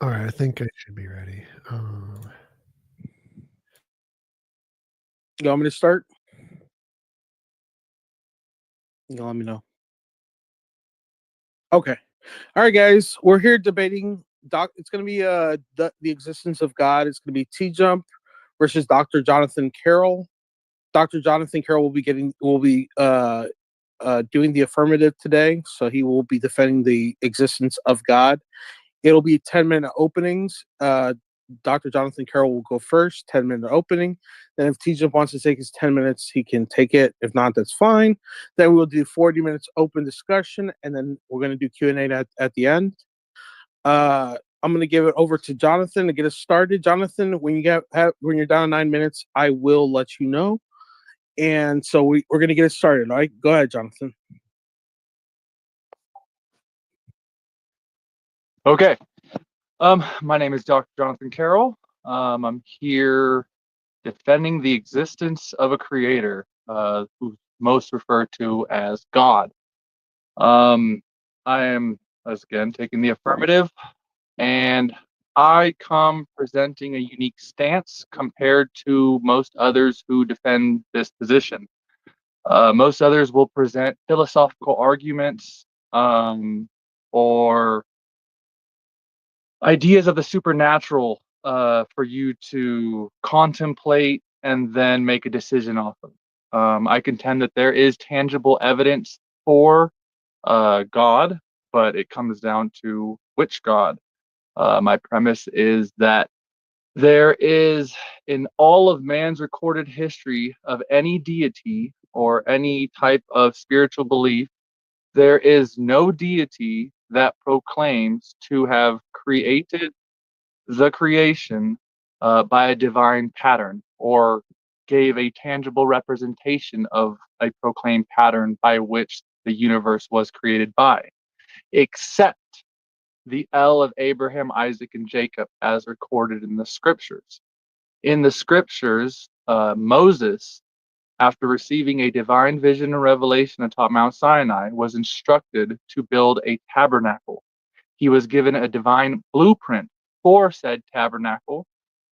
All right, I think I should be ready. You want me to start? You let me know. Okay. All right, guys. We're here debating. It's going to be the existence of God. It's going to be TJump versus Dr. Jonathon Carroll. Dr. Jonathon Carroll will be doing the affirmative today, so he will be defending the existence of God. It'll be 10-minute openings. Dr. Jonathon Carroll will go first, 10-minute opening. Then if TJ wants to take his 10 minutes, he can take it. If not, that's fine. Then we'll do 40 minutes open discussion, and then we're going to do Q&A at the end. I'm going to give it over to Jonathon to get us started. Jonathon, when you're down to 9 minutes, I will let you know. And so we're going to get it started. All right, go ahead, Jonathon. Okay. My name is Dr. Jonathon Carroll. I'm here defending the existence of a creator, who's most referred to as God. I am, as again, taking the affirmative, and I come presenting a unique stance compared to most others who defend this position. Most others will present philosophical arguments, or ideas of the supernatural for you to contemplate and then make a decision off of. I contend that there is tangible evidence for God, but it comes down to which God. My premise is that there is, in all of man's recorded history of any deity or any type of spiritual belief, there is no deity that proclaims to have created the creation by a divine pattern, or gave a tangible representation of a proclaimed pattern by which the universe was created by, except the El of Abraham, Isaac, and Jacob, as recorded in the scriptures. In the scriptures, Moses, after receiving a divine vision and revelation atop Mount Sinai, was instructed to build a tabernacle. He was given a divine blueprint for said tabernacle,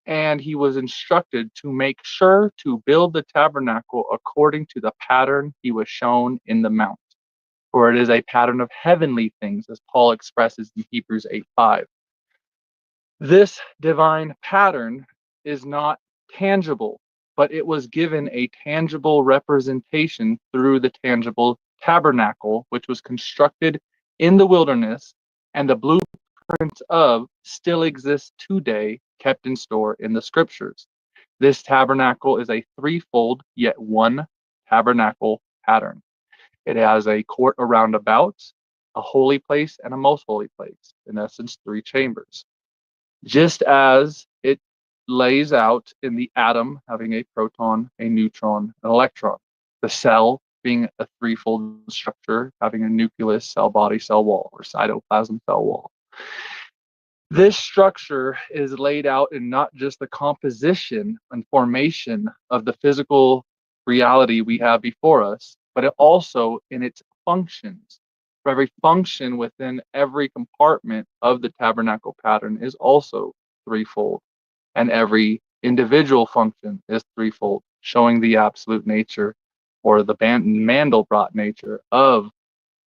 and he was instructed to make sure to build the tabernacle according to the pattern he was shown in the mount. For it is a pattern of heavenly things, as Paul expresses in Hebrews 8:5. This divine pattern is not tangible, but it was given a tangible representation through the tangible tabernacle, which was constructed in the wilderness, and the blueprints of still exist today, kept in store in the scriptures. This tabernacle is a threefold yet one tabernacle pattern. It has a court around about, a holy place, and a most holy place. In essence, three chambers. Just as it lays out in the atom having a proton, a neutron, an electron. The cell being a threefold structure having a nucleus, cell body, cell wall, or cytoplasm cell wall. This structure is laid out in not just the composition and formation of the physical reality we have before us, but it also in its functions. For every function within every compartment of the tabernacle pattern is also threefold, and every individual function is threefold, showing the absolute nature or the Mandelbrot nature of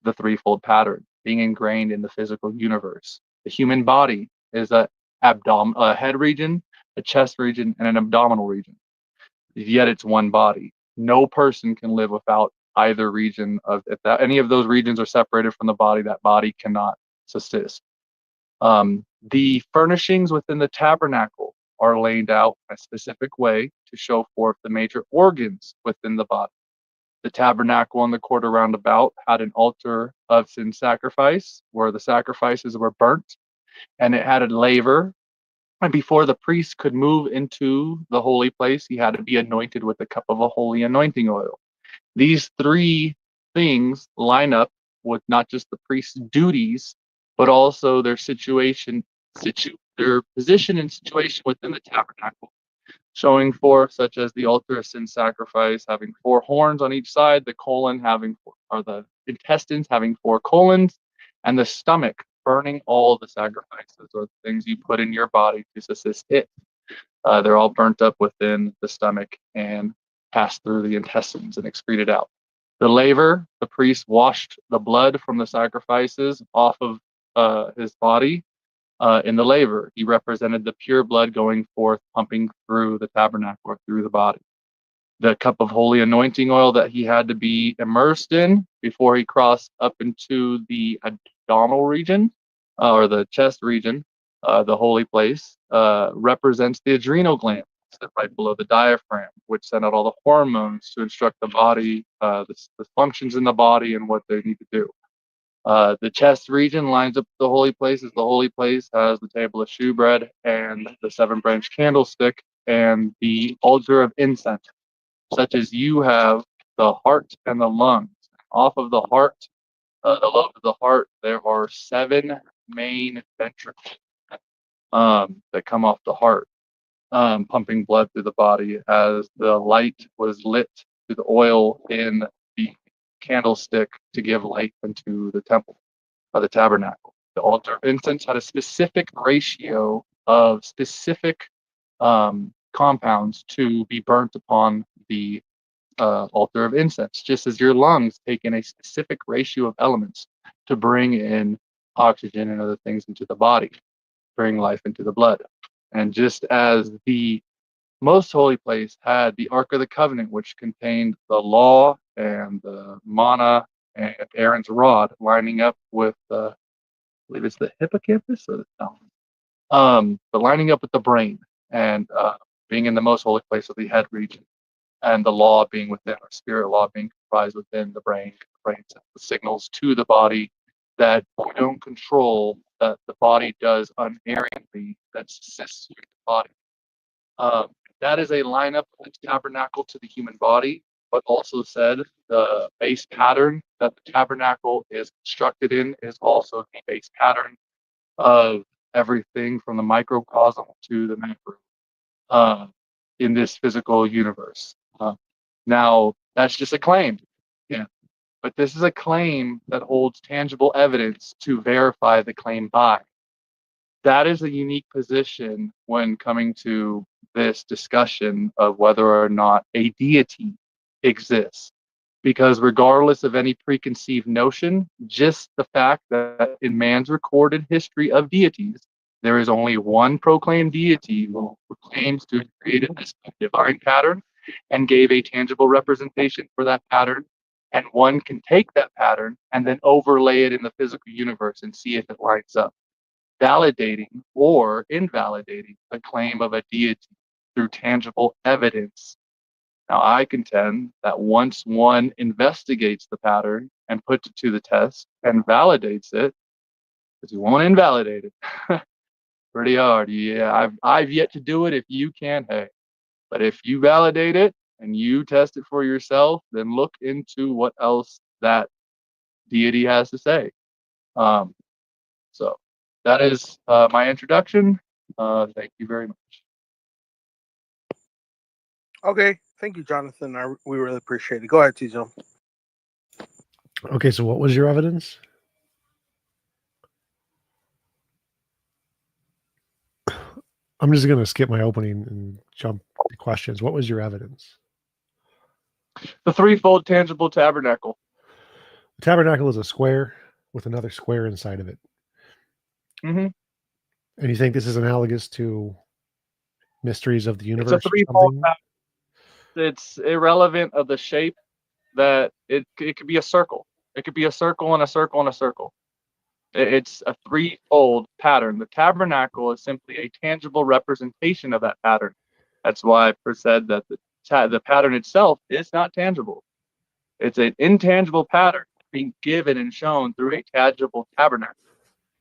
the threefold pattern being ingrained in the physical universe. The human body is a head region, a chest region, and an abdominal region. Yet it's one body. No person can live without either region of, if any of those regions are separated from the body, that body cannot subsist. The furnishings within the tabernacle are laid out a specific way to show forth the major organs within the body. The tabernacle on the court around about had an altar of sin sacrifice where the sacrifices were burnt, and it had a laver. And before the priest could move into the holy place, he had to be anointed with a cup of a holy anointing oil. These three things line up with not just the priest's duties, but also their their position and situation within the tabernacle, showing forth, such as the altar of sin sacrifice having 4 horns on each side, the colon having or the intestines having 4 colons, and the stomach burning all the sacrifices or things you put in your body to assist it. They're all burnt up within the stomach and pass through the intestines and excreted out. The laver, the priest washed the blood from the sacrifices off of his body in the laver. He represented the pure blood going forth, pumping through the tabernacle or through the body. The cup of holy anointing oil that he had to be immersed in before he crossed up into the abdominal region or the chest region, the holy place, represents the adrenal gland right below the diaphragm, which send out all the hormones to instruct the body, the functions in the body and what they need to do. The chest region lines up the holy place, as the holy place has the table of shewbread and the seven-branch candlestick and the altar of incense, such as you have the heart and the lungs. Off of the heart, the lobe of the heart, there are 7 main ventricles that come off the heart, pumping blood through the body as the light was lit through the oil in the candlestick to give light into the temple of the tabernacle. The altar of incense had a specific ratio of specific compounds to be burnt upon the altar of incense, just as your lungs take in a specific ratio of elements to bring in oxygen and other things into the body, bring life into the blood. And just as the most holy place had the Ark of the Covenant, which contained the law and the manna and Aaron's rod, lining up with I believe it's the hippocampus or the thumb, but lining up with the brain and being in the most holy place of the head region, and the law being within, or spirit law being comprised within the brain. The brain sends the signals to the body that you don't control, that the body does unerringly, that assists you in the body. That is a lineup of the tabernacle to the human body, but also said the base pattern that the tabernacle is constructed in is also the base pattern of everything from the microcosm to the macro in this physical universe. Now, that's just a claim, yeah, but this is a claim that holds tangible evidence to verify the claim by. That is a unique position when coming to this discussion of whether or not a deity exists. Because regardless of any preconceived notion, just the fact that in man's recorded history of deities, there is only one proclaimed deity who claims to have created this divine pattern and gave a tangible representation for that pattern. And one can take that pattern and then overlay it in the physical universe and see if it lines up, validating or invalidating the claim of a deity through tangible evidence. Now, I contend that once one investigates the pattern and puts it to the test and validates it, because you won't invalidate it pretty hard. Yeah, I've yet to do it. If you can, hey. But if you validate it and you test it for yourself, then look into what else that deity has to say. So that is my introduction. Thank you very much. Okay, thank you, Jonathan. We really appreciate it. Go ahead, TJump. Okay, so what was your evidence? I'm just going to skip my opening and jump to questions. What was your evidence? The threefold tangible tabernacle. The tabernacle is a square with another square inside of it. Mm-hmm. And you think this is analogous to mysteries of the universe? It's a threefold tabernacle. It's irrelevant of the shape, that it could be a circle. It could be a circle and a circle and a circle. It's a threefold pattern. The tabernacle is simply a tangible representation of that pattern. That's why I said that the pattern itself is not tangible. It's an intangible pattern being given and shown through a tangible tabernacle.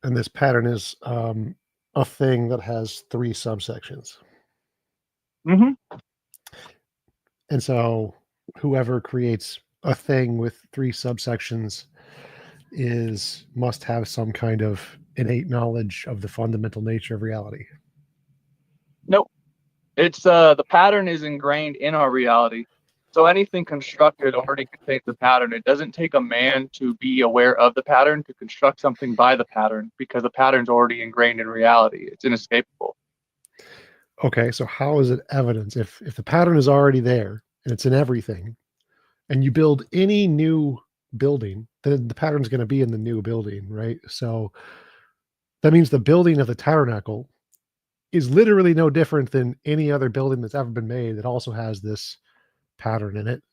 And this pattern is a thing that has 3 subsections. Mm-hmm. And so whoever creates a thing with 3 subsections must have some kind of innate knowledge of the fundamental nature of reality. Nope. It's the pattern is ingrained in our reality. So anything constructed already contains the pattern. It doesn't take a man to be aware of the pattern to construct something by the pattern, because the pattern's already ingrained in reality. It's inescapable. Okay, so how is it evidence if the pattern is already there and it's in everything, and you build any new building, then the pattern's going to be in the new building, right? So that means the building of the tabernacle is literally no different than any other building that's ever been made that also has this pattern in it.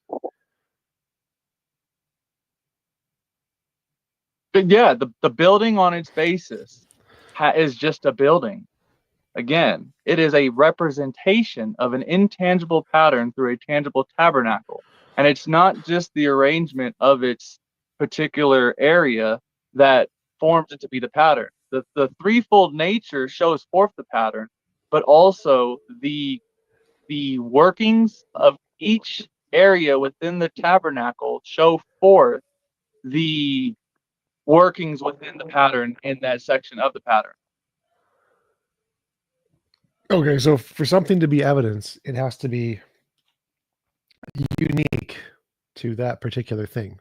But yeah, the building on its basis is just a building. Again, it is a representation of an intangible pattern through a tangible tabernacle. And it's not just the arrangement of its particular area that forms it to be the pattern. The threefold nature shows forth the pattern, but also the workings of each area within the tabernacle show forth the workings within the pattern in that section of the pattern. Okay, so for something to be evidence, it has to be unique to that particular thing.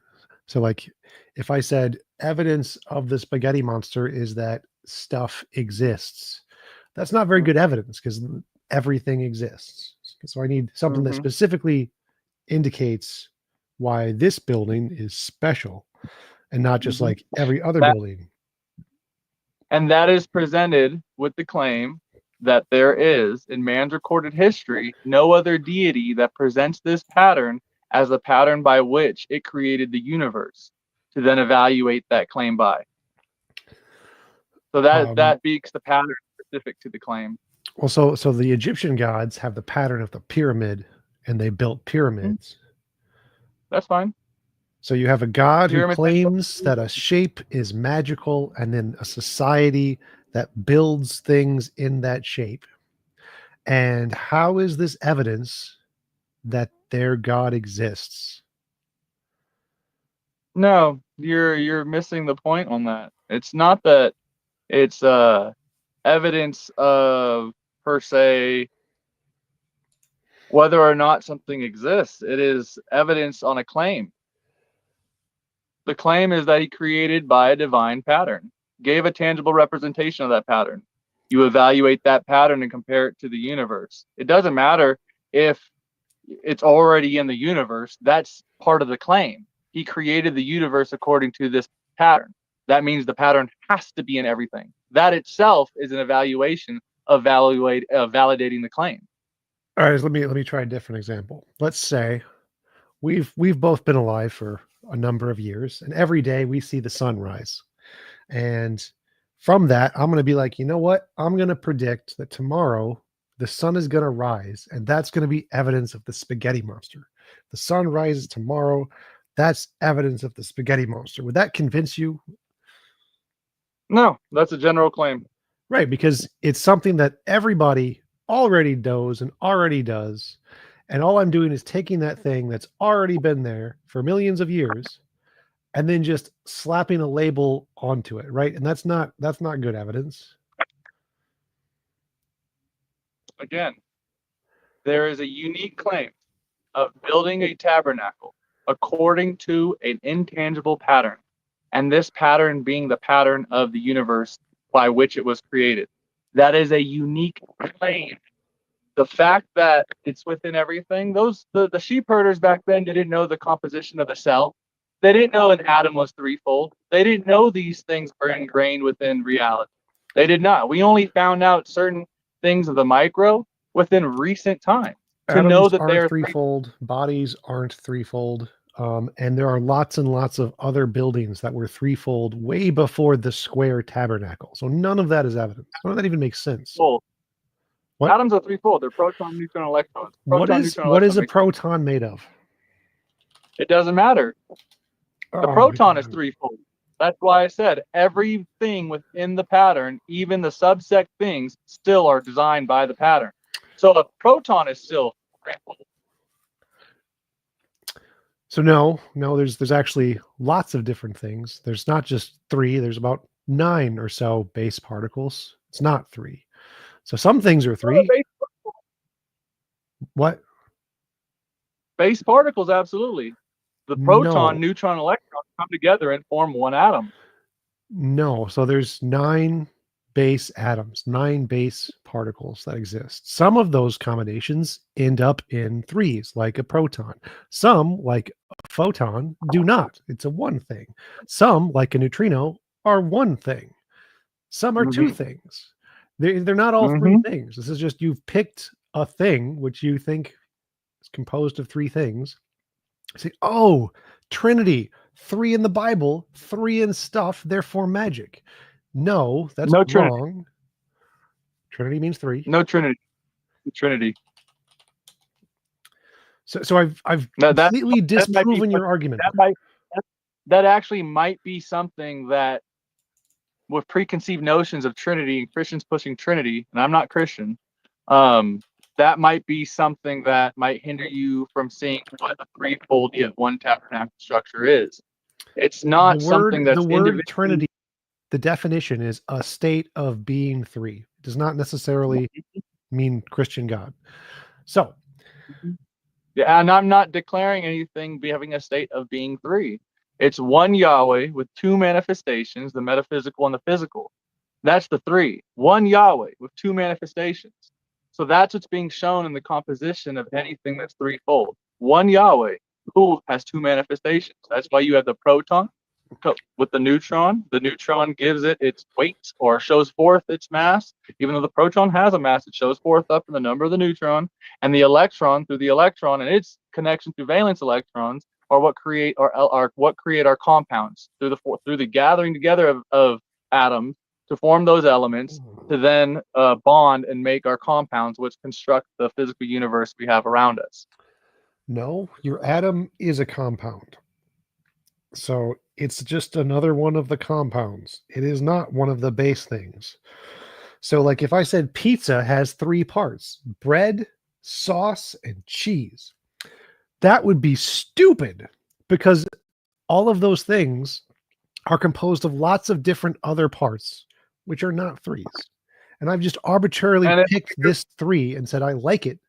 So, like, if I said evidence of the spaghetti monster is that stuff exists, that's not very good evidence because everything exists. So, I need something that specifically indicates why this building is special and not just like every other building. And that is presented with the claim that there is, in man's recorded history, no other deity that presents this pattern as the pattern by which it created the universe, to then evaluate that claim by. So that makes the pattern specific to the claim. Well, so the Egyptian gods have the pattern of the pyramid, and they built pyramids. That's fine. So you have a god who Pyramid- claims that a shape is magical, and then a society that builds things in that shape. And how is this evidence that their god exists? No, you're missing the point on that. It's not that it's evidence of, per se, whether or not something exists. It is evidence on a claim. The claim is that he created by a divine pattern, gave a tangible representation of that pattern. You evaluate that pattern and compare it to the universe. It doesn't matter if it's already in the universe. That's part of the claim. He created the universe according to this pattern. That means the pattern has to be in everything. That itself is an evaluation of validating the claim. All right, let me try a different example. Let's say we've both been alive for a number of years, and every day we see the sun rise. And from that, I'm going to be like, you know what? I'm going to predict that tomorrow the sun is going to rise, and that's going to be evidence of the spaghetti monster. The sun rises tomorrow. That's evidence of the spaghetti monster. Would that convince you? No, that's a general claim. Right, because it's something that everybody already knows and already does. And all I'm doing is taking that thing that's already been there for millions of years and then just slapping a label onto it, right? And that's not good evidence. Again, there is a unique claim of building a tabernacle according to an intangible pattern, and this pattern being the pattern of the universe by which it was created. That is a unique claim. The fact that it's within everything, the sheep herders back then didn't know the composition of a cell. They didn't know an atom was threefold. They didn't know these things were ingrained within reality. They did not. We only found out certain things of the micro within recent time to Atoms know that aren't they're threefold, bodies aren't threefold. And there are lots and lots of other buildings that were threefold way before the square tabernacle. So none of that is evidence. None of that even makes sense. threefold. What? Atoms are threefold. They're proton, neutron, electrons. What is a proton made of? It doesn't matter. The Oh, proton is man. threefold. That's why I said everything within the pattern, even the subsect things, still are designed by the pattern. So a proton is still threefold. So no, there's actually lots of different things. There's not just 3, there's about 9 or so base particles. It's not 3. So some things are 3. What? Base particles, absolutely. The proton, neutron, electron come together and form one atom. No. So there's 9 base atoms, 9 base particles that exist. Some of those combinations end up in threes, like a proton. Some, like a photon, do not. It's a one thing. Some, like a neutrino, are one thing. Some are two things. They're not all three things. This is just you've picked a thing which you think is composed of 3 things. Say, oh, Trinity, 3 in the Bible, 3 in stuff, therefore magic. No, that's No wrong. Trinity means 3. No Trinity. Trinity. So I've completely disproven your argument. That actually might be something that, with preconceived notions of Trinity and Christians pushing Trinity, and I'm not Christian, that might be something that might hinder you from seeing what a threefold yet one tabernacle structure is. It's not something that's the word Trinity. The definition is a state of being 3. It does not necessarily mean Christian God. So, yeah, and I'm not declaring anything be having a state of being 3. It's one Yahweh with 2 manifestations, the metaphysical and the physical. That's the 3. One Yahweh with 2 manifestations. So that's what's being shown in the composition of anything that's threefold. One Yahweh who has 2 manifestations. That's why you have the proton with the neutron. The neutron gives it its weight or shows forth its mass. Even though the proton has a mass, it shows forth up in the number of the neutron. And the electron, through the electron and its connection to valence electrons, are what create our compounds through the gathering together of atoms to form those elements to then bond and make our compounds, which construct the physical universe we have around us. No, your atom is a compound. So it's just another one of the compounds. It is not one of the base things. So, like if I said pizza has 3 parts: bread, sauce, and cheese, that would be stupid because all of those things are composed of lots of different other parts, which are not 3s. And I've just arbitrarily picked this 3 and said I like it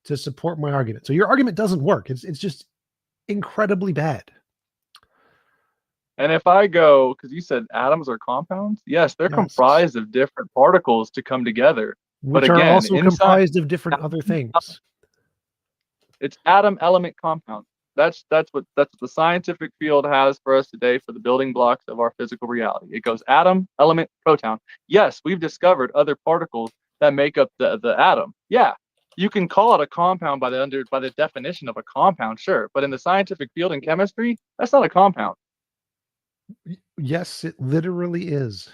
to support my argument. So your argument doesn't work. It's just incredibly bad. And if I go, because you said atoms are compounds, yes, they're comprised of different particles to come together. Which are also comprised of different other things. It's atom element compound. That's what the scientific field has for us today for the building blocks of our physical reality. It goes atom, element, proton. Yes, we've discovered other particles that make up the atom. Yeah, you can call it a compound by the definition of a compound, sure. But in the scientific field in chemistry, that's not a compound. Yes, it literally is.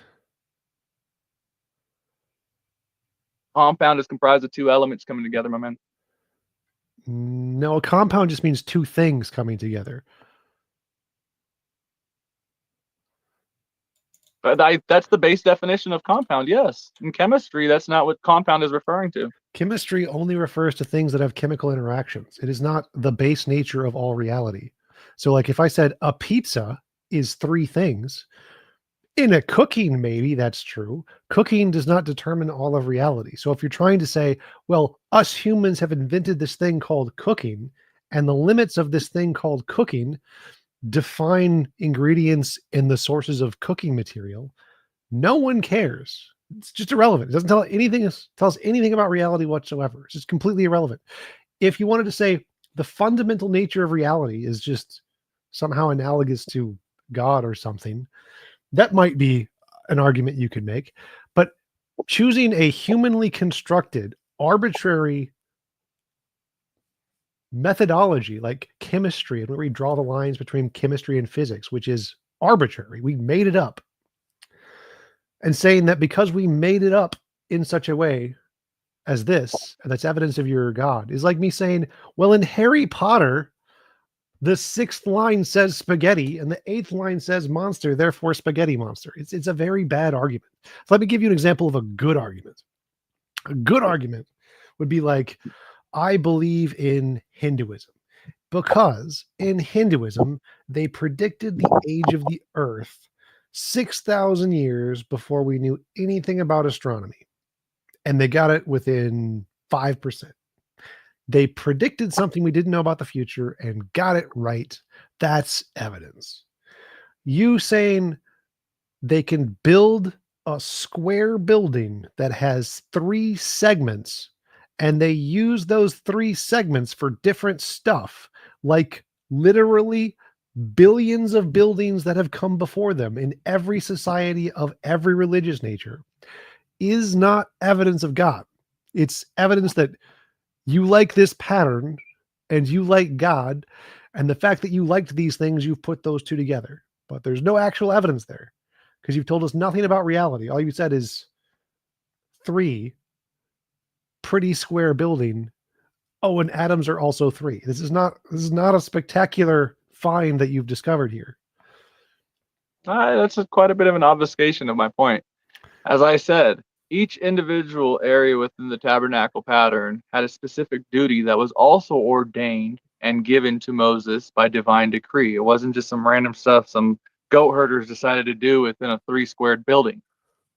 Compound is comprised of 2 elements coming together, my man. No, a compound just means 2 things coming together. But that's the base definition of compound, yes. In chemistry, that's not what compound is referring to. Chemistry only refers to things that have chemical interactions. It is not the base nature of all reality. So, like if I said a pizza is 3 things, in a cooking, maybe that's true. Cooking does not determine all of reality. So if you're trying to say, well, us humans have invented this thing called cooking, and the limits of this thing called cooking define ingredients in the sources of cooking material, no one cares. It's just irrelevant. It doesn't tell us anything about reality whatsoever. It's just completely irrelevant. If you wanted to say the fundamental nature of reality is just somehow analogous to God or something, that might be an argument you could make. But choosing a humanly constructed, arbitrary methodology like chemistry, and where we draw the lines between chemistry and physics, which is arbitrary, we made it up, and saying that because we made it up in such a way as this, and that's evidence of your God, is like me saying, well, in Harry Potter, the 6th line says spaghetti and the 8th line says monster, therefore spaghetti monster. It's a very bad argument. So let me give you an example of a good argument. A good argument would be like, I believe in Hinduism because in Hinduism, they predicted the age of the earth 6,000 years before we knew anything about astronomy. And they got it within 5%. They predicted something we didn't know about the future and got it right. That's evidence. You saying they can build a square building that has 3 segments and they use those 3 segments for different stuff, like literally billions of buildings that have come before them in every society of every religious nature, is not evidence of God. It's evidence that you like this pattern and you like God, and the fact that you liked these things, you've put those two together. But there's no actual evidence there because you've told us nothing about reality. All you said is 3 pretty square building. Oh, and atoms are also 3. This is not a spectacular find that you've discovered here. That's quite a bit of an obfuscation of my point. As I said, each individual area within the tabernacle pattern had a specific duty that was also ordained and given to Moses by divine decree. It wasn't just some random stuff some goat herders decided to do within a 3-squared building.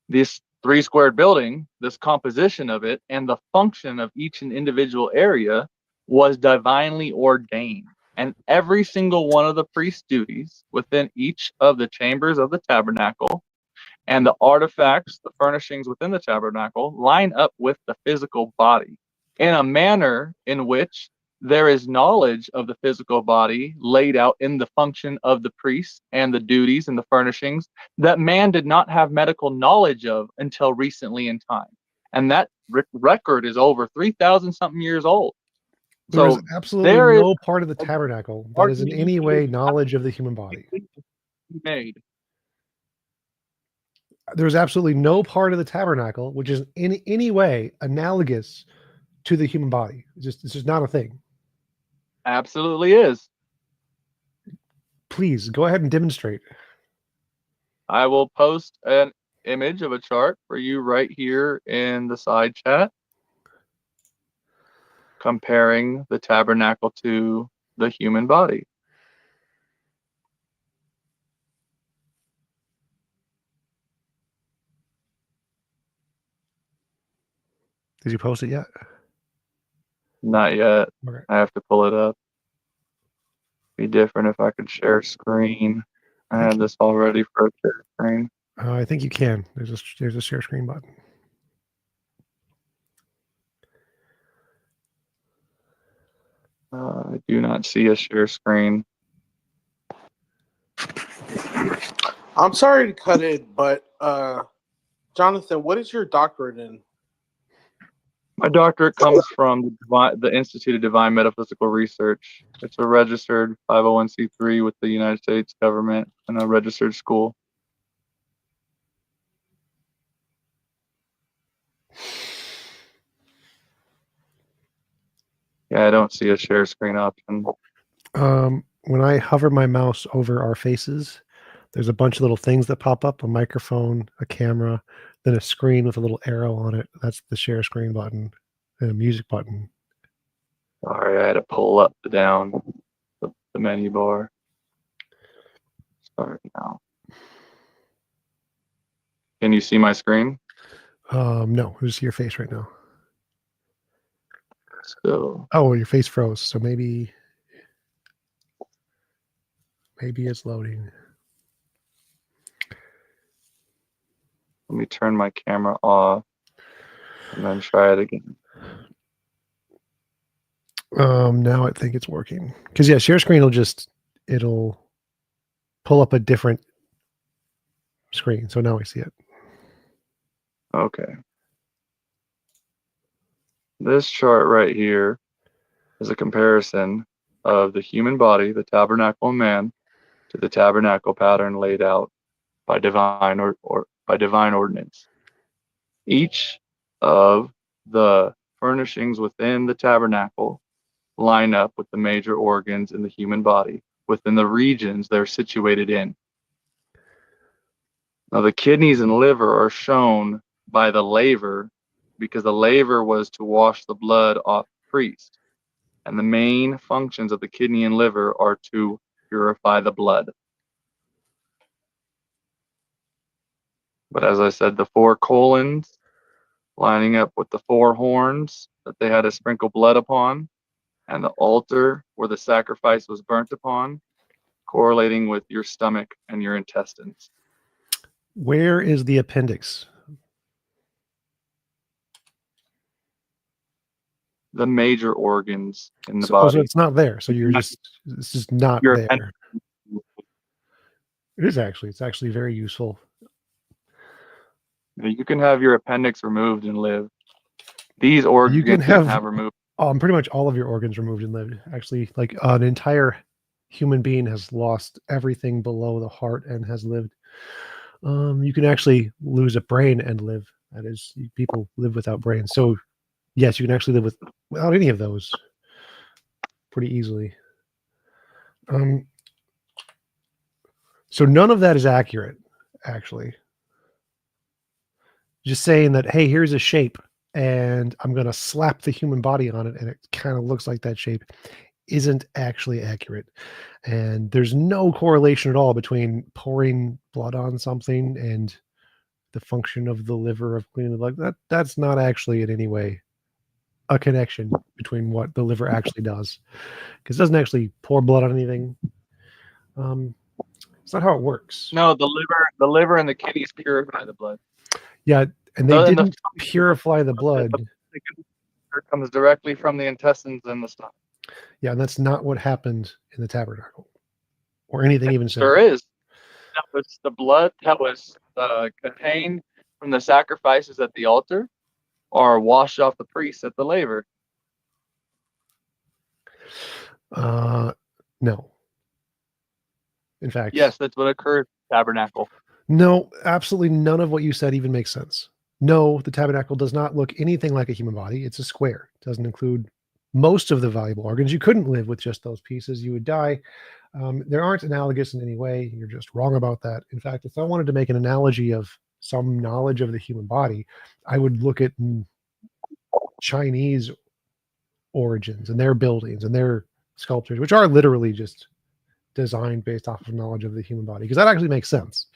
This 3-squared building, this composition of it, and the function of each individual area was divinely ordained. And every single one of the priest duties within each of the chambers of the tabernacle and the artifacts, the furnishings within the tabernacle line up with the physical body in a manner in which there is knowledge of the physical body laid out in the function of the priests and the duties and the furnishings that man did not have medical knowledge of until recently in time. And that record is over 3,000 something years old. There is So absolutely there is no part of the tabernacle that is in any way knowledge of the human body. made. There's absolutely no part of the tabernacle which is in any way analogous to the human body. It's just not a thing. Absolutely is. Please go ahead and demonstrate. I will post an image of a chart for you right here in the side chat, comparing the tabernacle to the human body. Did you post it yet? Not yet. Okay. I have to pull it up. Be different if I could share screen. I had this all ready for a share screen. I think you can. There's a share screen button. I do not see a share screen. I'm sorry to cut it, but Jonathan, what is your doctorate in? My doctorate comes from the Institute of Divine Metaphysical Research. It's a registered 501c3 with the United States government and a registered school. Yeah, I don't see a share screen option. When I hover my mouse over our faces, there's a bunch of little things that pop up: a microphone, a camera, then a screen with a little arrow on it. That's the share screen button, and a music button. Sorry, I had to pull up down the menu bar. Sorry now. Can you see my screen? No, just your face right now. So Oh, your face froze. So maybe it's loading. let me turn my camera off and then try it again. Now I think it's working. Because yeah, share screen it'll pull up a different screen. So now I see it. Okay. This chart right here is a comparison of the human body, the tabernacle of man, to the tabernacle pattern laid out by divine or by divine ordinance. Each of the furnishings within the tabernacle line up with the major organs in the human body within the regions they're situated in. Now, the kidneys and liver are shown by the laver because the laver was to wash the blood off the priest. And the main functions of the kidney and liver are to purify the blood. But as I said, the 4 colons lining up with the 4 horns that they had to sprinkle blood upon and the altar where the sacrifice was burnt upon, correlating with your stomach and your intestines. Where is the appendix? The major organs in the So body. it's not there. So it's just not Your there. appendix. It is actually. It's actually very useful. You can have your appendix removed and live. These organs You can have removed. pretty much all of your organs removed and lived. Actually, like an entire human being has lost everything below the heart and has lived. You can actually lose a brain and live. That is, people live without brains. So yes, you can actually live without any of those pretty easily. So none of that is accurate, actually. Just saying that, hey, here's a shape and I'm going to slap the human body on it and it kind of looks like that shape isn't actually accurate. And there's no correlation at all between pouring blood on something and the function of the liver of cleaning the blood. That's not actually in any way a connection between what the liver actually does, because it doesn't actually pour blood on anything. It's not how it works. No, the liver and the kidneys purify the blood. Yeah, and they didn't purify the blood. It comes directly from the intestines and the stomach. Yeah, and that's not what happened in the tabernacle, or anything even said. There is. That was the blood that was contained from the sacrifices at the altar, or washed off the priests at the laver. No. In fact, yes, that's what occurred in the tabernacle. No, absolutely none of what you said even makes sense. No, the tabernacle does not look anything like a human body. It's a square. It doesn't include most of the valuable organs. You couldn't live with just those pieces. You would die. There aren't analogous in any way. You're just wrong about that. In fact, if I wanted to make an analogy of some knowledge of the human body, I would look at Chinese origins and their buildings and their sculptures, which are literally just designed based off of knowledge of the human body, because that actually makes sense.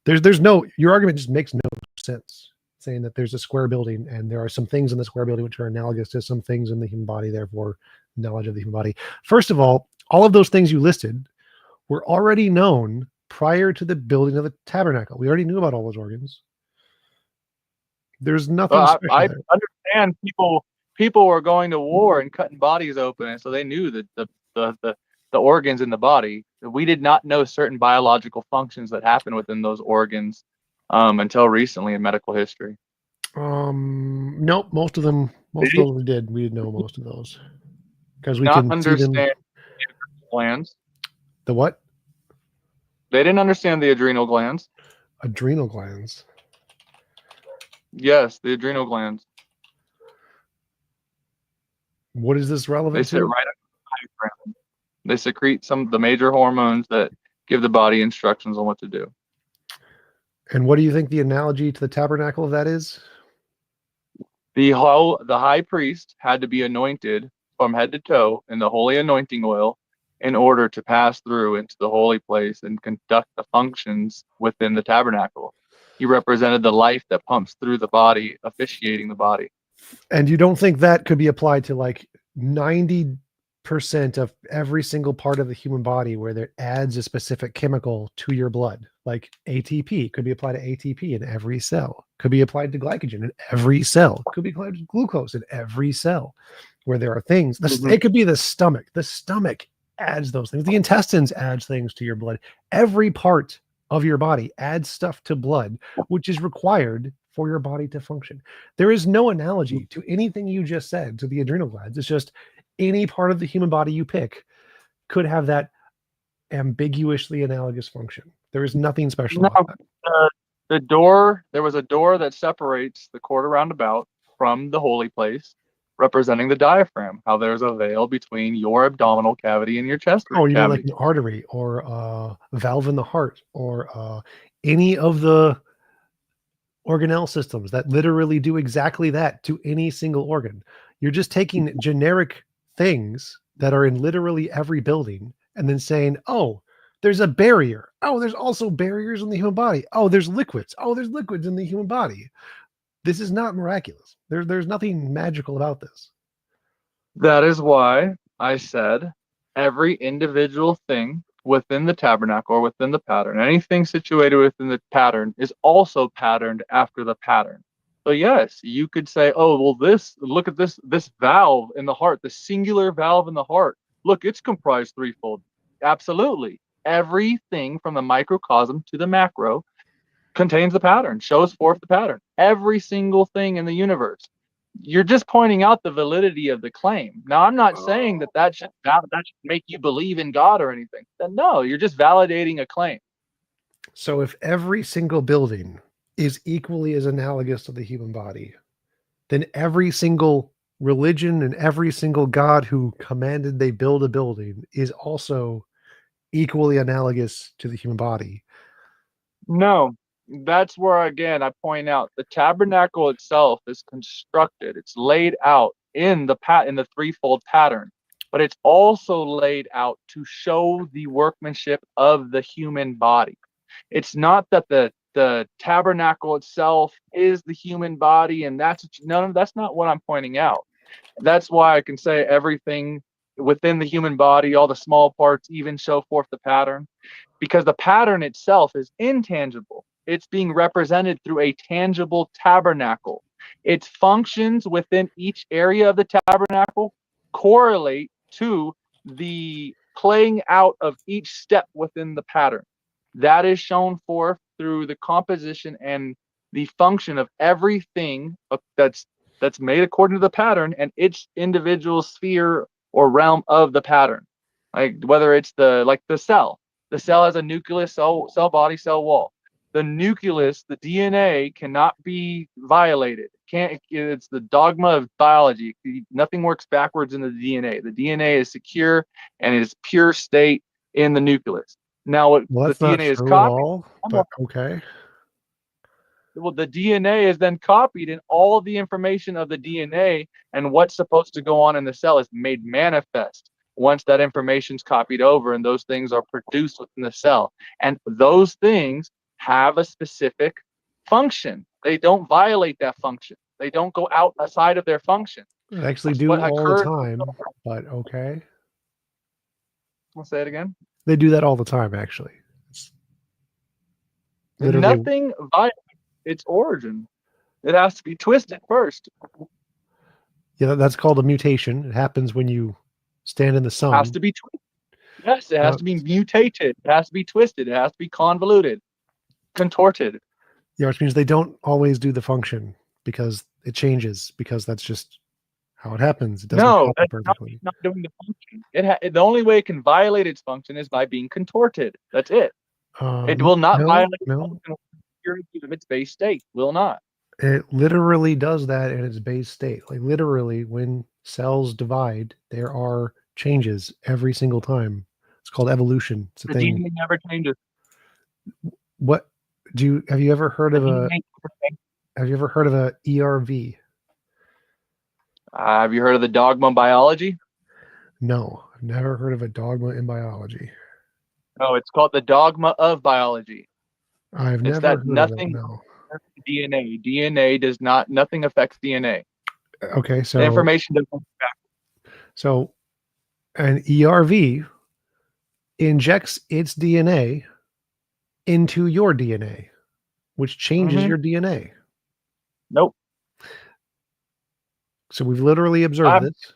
There's no, your argument just makes no sense, saying that there's a square building and there are some things in the square building which are analogous to some things in the human body, therefore knowledge of the human body. First of all of those things you listed were already known prior to the building of the tabernacle. We already knew about all those organs. There's nothing special I there. understand people were going to war and cutting bodies open, and so they knew that the organs in the body. We did not know certain biological functions that happen within those organs until recently in medical history. Nope, most of them we did. We did know most of those because we not can understand see them. the glands. The what? They didn't understand the adrenal glands. Adrenal glands. Yes, the adrenal glands. What is this relevant They to? sit right up the diaphragm. They secrete some of the major hormones that give the body instructions on what to do. And what do you think the analogy to the tabernacle of that is? The high priest had to be anointed from head to toe in the holy anointing oil in order to pass through into the holy place and conduct the functions within the tabernacle. He represented the life that pumps through the body, officiating the body. And you don't think that could be applied to like 90% of every single part of the human body where there adds a specific chemical to your blood? Like ATP could be applied to ATP in every cell, could be applied to glycogen in every cell, could be applied to glucose in every cell, where there are things. It could be the stomach. The stomach adds those things. The intestines adds things to your blood. Every part of your body adds stuff to blood, which is required for your body to function. There is no analogy to anything you just said to the adrenal glands. It's just any part of the human body you pick could have that ambiguously analogous function. There is nothing special about that. There was a door that separates the court roundabout from the holy place, representing the diaphragm, how there's a veil between your abdominal cavity and your chest cavity. You mean like an artery or a valve in the heart or any of the organelle systems that literally do exactly that to any single organ. You're just taking generic things that are in literally every building and then saying, oh, there's a barrier. Oh, there's also barriers in the human body. Oh, there's liquids. Oh, there's liquids in the human body. This is not miraculous. There's nothing magical about this. That is why I said every individual thing within the tabernacle or within the pattern, anything situated within the pattern is also patterned after the pattern. So yes, you could say, oh, well, look at this valve in the heart, the singular valve in the heart. Look, it's comprised threefold. Absolutely. Everything from the microcosm to the macro contains the pattern, shows forth the pattern. Every single thing in the universe. You're just pointing out the validity of the claim. Now, I'm not saying that should make you believe in God or anything. No, you're just validating a claim. So if every single building is equally as analogous to the human body, then every single religion and every single God who commanded they build a building is also equally analogous to the human body. No, that's where again I point out the tabernacle itself is constructed. It's laid out in the threefold pattern, but it's also laid out to show the workmanship of the human body. It's not that the tabernacle itself is the human body, and that's not what I'm pointing out. That's why I can say everything within the human body, all the small parts, even show forth the pattern, because the pattern itself is intangible. It's being represented through a tangible tabernacle. Its functions within each area of the tabernacle correlate to the playing out of each step within the pattern. That is shown forth through the composition and the function of everything that's made according to the pattern and its individual sphere or realm of the pattern. Like whether it's the cell. The cell has a nucleus, cell body, cell wall. The nucleus, the DNA, cannot be violated. It's the dogma of biology. Nothing works backwards in the DNA. The DNA is secure and is pure state in the nucleus. Now, what Well, the that's not DNA is true at copied. all, but okay. Well, the DNA is then copied, and all of the information of the DNA and what's supposed to go on in the cell is made manifest once that information's copied over, and those things are produced within the cell. And those things have a specific function. They don't violate that function. They don't go outside of their function. I actually That's do what all the occurs. time, but okay. I'll say it again. They do that all the time, actually. It's literally, Nothing violates its origin. It has to be twisted first. yeah, that's called a mutation. It happens when you stand in the It has sun. to be twisted. Yes, it has to be mutated. It has to be twisted. It has to be convoluted, contorted. Yeah, which means they don't always do the function because it changes, because that's just how it happens. It doesn't No, happen that's perfectly. not doing the function. The only way it can violate its function is by being contorted. That's it. It will not violate the No. function purity of its base state. Will not. It literally does that in its base state. Like literally, when cells divide, there are changes every single time. It's called evolution. It's a The thing. DNA never changes. What have you ever heard The of a DNA never changes. have you ever heard of a ERV? Have you heard of the dogma of biology? No, I've never heard of a dogma in biology. No, it's called the dogma of biology. I've It's never that heard of it. nothing No. DNA. DNA does not. Nothing affects DNA. Okay, The so information doesn't come back. so an ERV injects its DNA into your DNA, which changes your DNA. Nope. So we've literally observed this.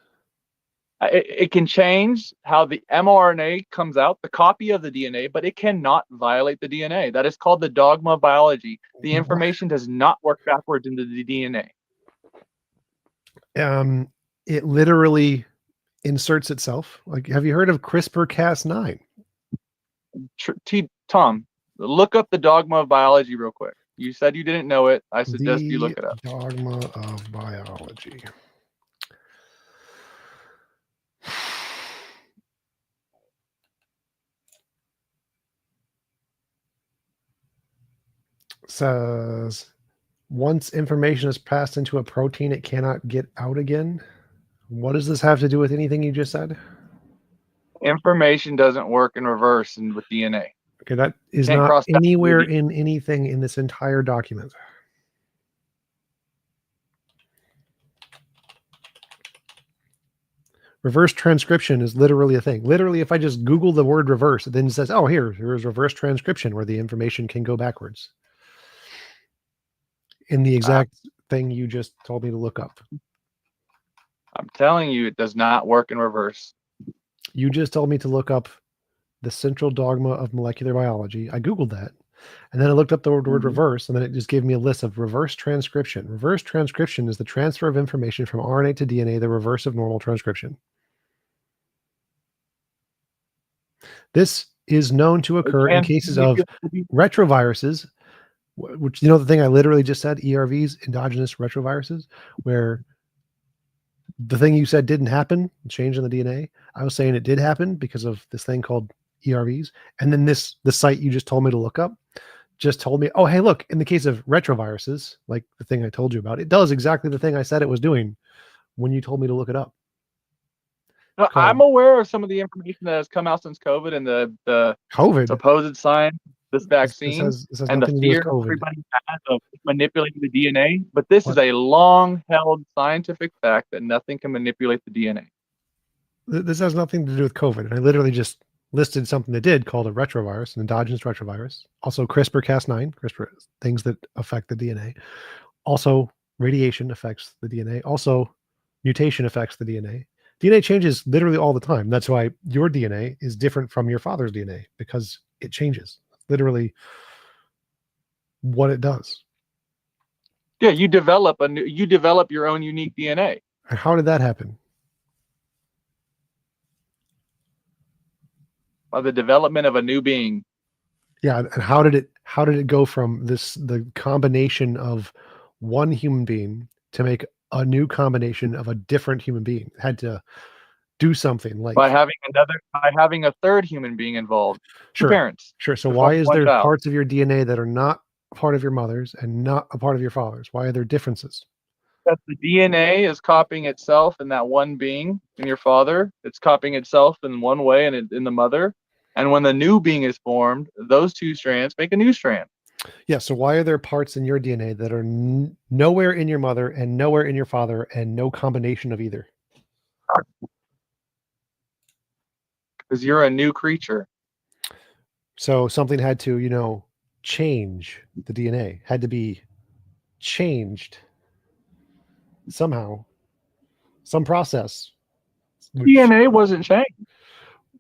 It can change how the mRNA comes out, the copy of the DNA, but it cannot violate the DNA. That is called the dogma of biology. The information does not work backwards into the DNA. It literally inserts itself. Like, have you heard of CRISPR-Cas9? Tom, look up the dogma of biology real quick. You said you didn't know it. I suggest you look it up. Dogma of biology. Says once information is passed into a protein, it cannot get out again. What does this have to do with anything you just said? Information doesn't work in reverse and with DNA. Okay, that is Can't not cross back anywhere through in anything in this entire document. Reverse transcription is literally a thing. Literally, if I just Google the word reverse, it then says, oh, here's reverse transcription where the information can go backwards. In the exact thing you just told me to look up. I'm telling you, it does not work in reverse. You just told me to look up the central dogma of molecular biology. I Googled that. And then I looked up the word reverse, and then it just gave me a list of reverse transcription. Reverse transcription is the transfer of information from RNA to DNA, the reverse of normal transcription. This is known to occur in cases of retroviruses, which, you know, the thing I literally just said, ERVs, endogenous retroviruses, where the thing you said didn't happen, change in the DNA. I was saying it did happen because of this thing called ERVs. And then the site you just told me to look up just told me, oh, hey, look, in the case of retroviruses, like the thing I told you about, it does exactly the thing I said it was doing when you told me to look it up. No, I'm aware of some of the information that has come out since COVID and the COVID supposed science, this vaccine, this has and the nothing to do with fear COVID. everybody has of manipulating the DNA. But this is a long-held scientific fact that nothing can manipulate the DNA. This has nothing to do with COVID. And I literally just listed something that did, called a retrovirus, an endogenous retrovirus. Also CRISPR-Cas9, CRISPR, things that affect the DNA. Also radiation affects the DNA. Also mutation affects the DNA. DNA changes literally all the time. That's why your DNA is different from your father's DNA, because it changes. Literally what it does. Yeah, you develop your own unique DNA. And how did that happen? By the development of a new being. Yeah, and how did it go from the combination of one human being to make a new combination of a different human being? It had to do something like by having a third human being involved. Sure. Two parents. Sure. So why is there parts of your DNA that are not a part of your mother's and not a part of your father's? Why are there differences? That the DNA is copying itself in that one being in your father. It's copying itself in one way and in the mother. And when the new being is formed, those two strands make a new strand. Yeah. So why are there parts in your DNA that are nowhere in your mother and nowhere in your father and no combination of either? Because you're a new creature. So something had to, change the DNA, had to be changed somehow, some process. DNA wasn't changed.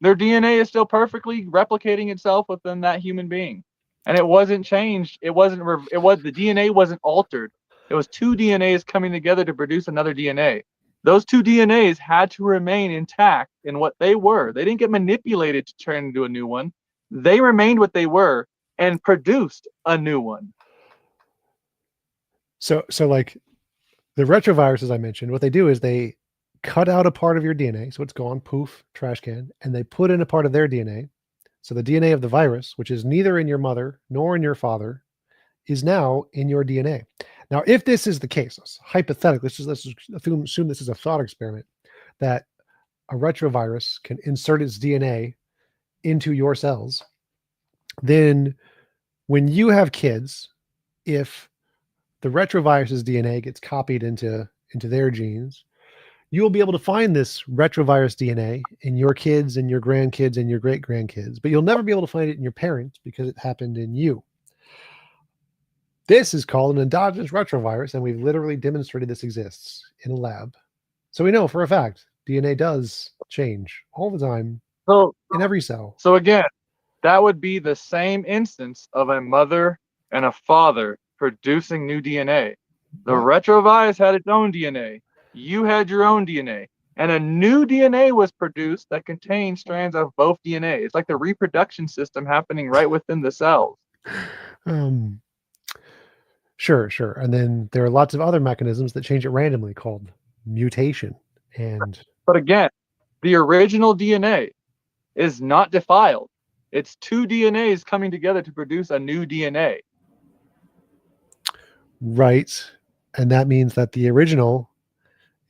Their DNA is still perfectly replicating itself within that human being. And it wasn't changed. The DNA wasn't altered. It was two DNAs coming together to produce another DNA. Those two DNAs had to remain intact in what they were. They didn't get manipulated to turn into a new one. They remained what they were and produced a new one. So like the retroviruses I mentioned, what they do is they cut out a part of your DNA, so it's gone, poof, trash can, and they put in a part of their DNA. So the DNA of the virus, which is neither in your mother nor in your father, is now in your DNA. Now, if this is the case, hypothetically, let's assume this is a thought experiment, that a retrovirus can insert its DNA into your cells, then when you have kids, if the retrovirus's DNA gets copied into their genes, you will be able to find this retrovirus DNA in your kids and your grandkids and your great grandkids, but you'll never be able to find it in your parents because it happened in you. This is called an endogenous retrovirus, and we've literally demonstrated this exists in a lab. So we know for a fact DNA does change all the time in every cell. So again, that would be the same instance of a mother and a father producing new DNA. The retrovirus had its own DNA. You had your own DNA. And a new DNA was produced that contained strands of both DNA. It's like the reproduction system happening right within the cells. Sure. And then there are lots of other mechanisms that change it randomly called mutation. But again, the original DNA is not defiled. It's two DNAs coming together to produce a new DNA. Right. And that means that the original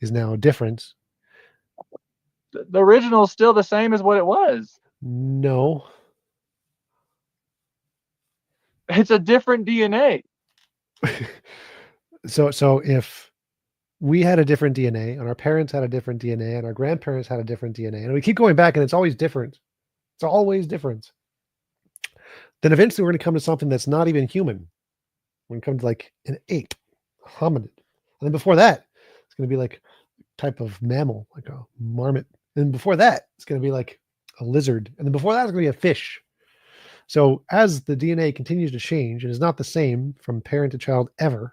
is now different. The original is still the same as what it was. No. It's a different DNA. So if we had a different DNA, and our parents had a different DNA, and our grandparents had a different DNA, and we keep going back, and it's always different. It's always different. Then eventually we're going to come to something that's not even human. We're going to come to like an ape, a hominid. And then before that, it's going to be like a type of mammal, like a marmot. And before that, it's going to be like a lizard. And then before that, it's going to be a fish. So as the DNA continues to change, and is not the same from parent to child ever,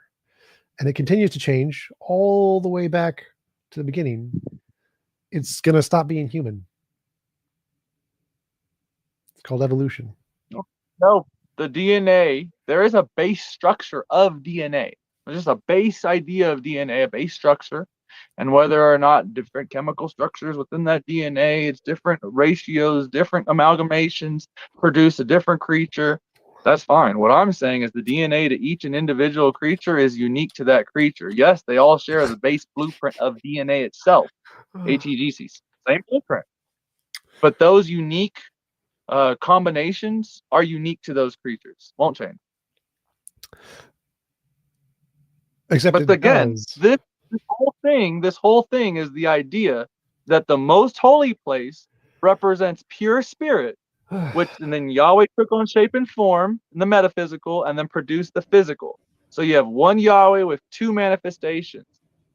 and it continues to change all the way back to the beginning, it's going to stop being human. It's called evolution. No, the DNA, there is a base structure of DNA. There's just a base idea of DNA, a base structure. And whether or not different chemical structures within that DNA, it's different ratios, different amalgamations produce a different creature. That's fine. What I'm saying is the DNA to each and individual creature is unique to that creature. Yes, they all share the base blueprint of DNA itself, ATGCs, same blueprint. But those unique combinations are unique to those creatures. Won't change. Except But it again, does. this whole thing is the idea that the most holy place represents pure spirit, which and then Yahweh took on shape and form in the metaphysical and then produced the physical. So you have one Yahweh with two manifestations.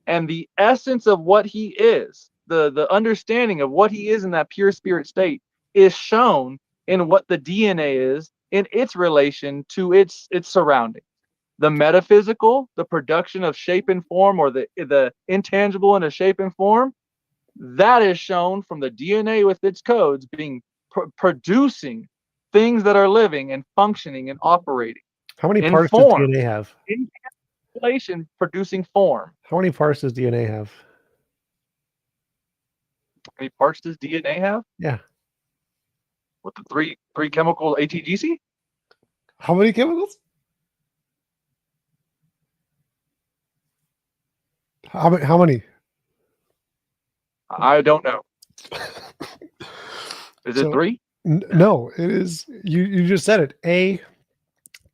And the essence of what he is, the understanding of what he is in that pure spirit state is shown in what the DNA is in its relation to its surrounding. The metaphysical, the production of shape and form, or the intangible in a shape and form, that is shown from the DNA with its codes being producing things that are living and functioning and operating How many in parts does form, DNA have? in encapsulation, producing form. How many parts does DNA have? How many parts does DNA have? Yeah. With the three chemical ATGC? How many chemicals? How many? I don't know. Is it So, three? No, it is. You just said it. A,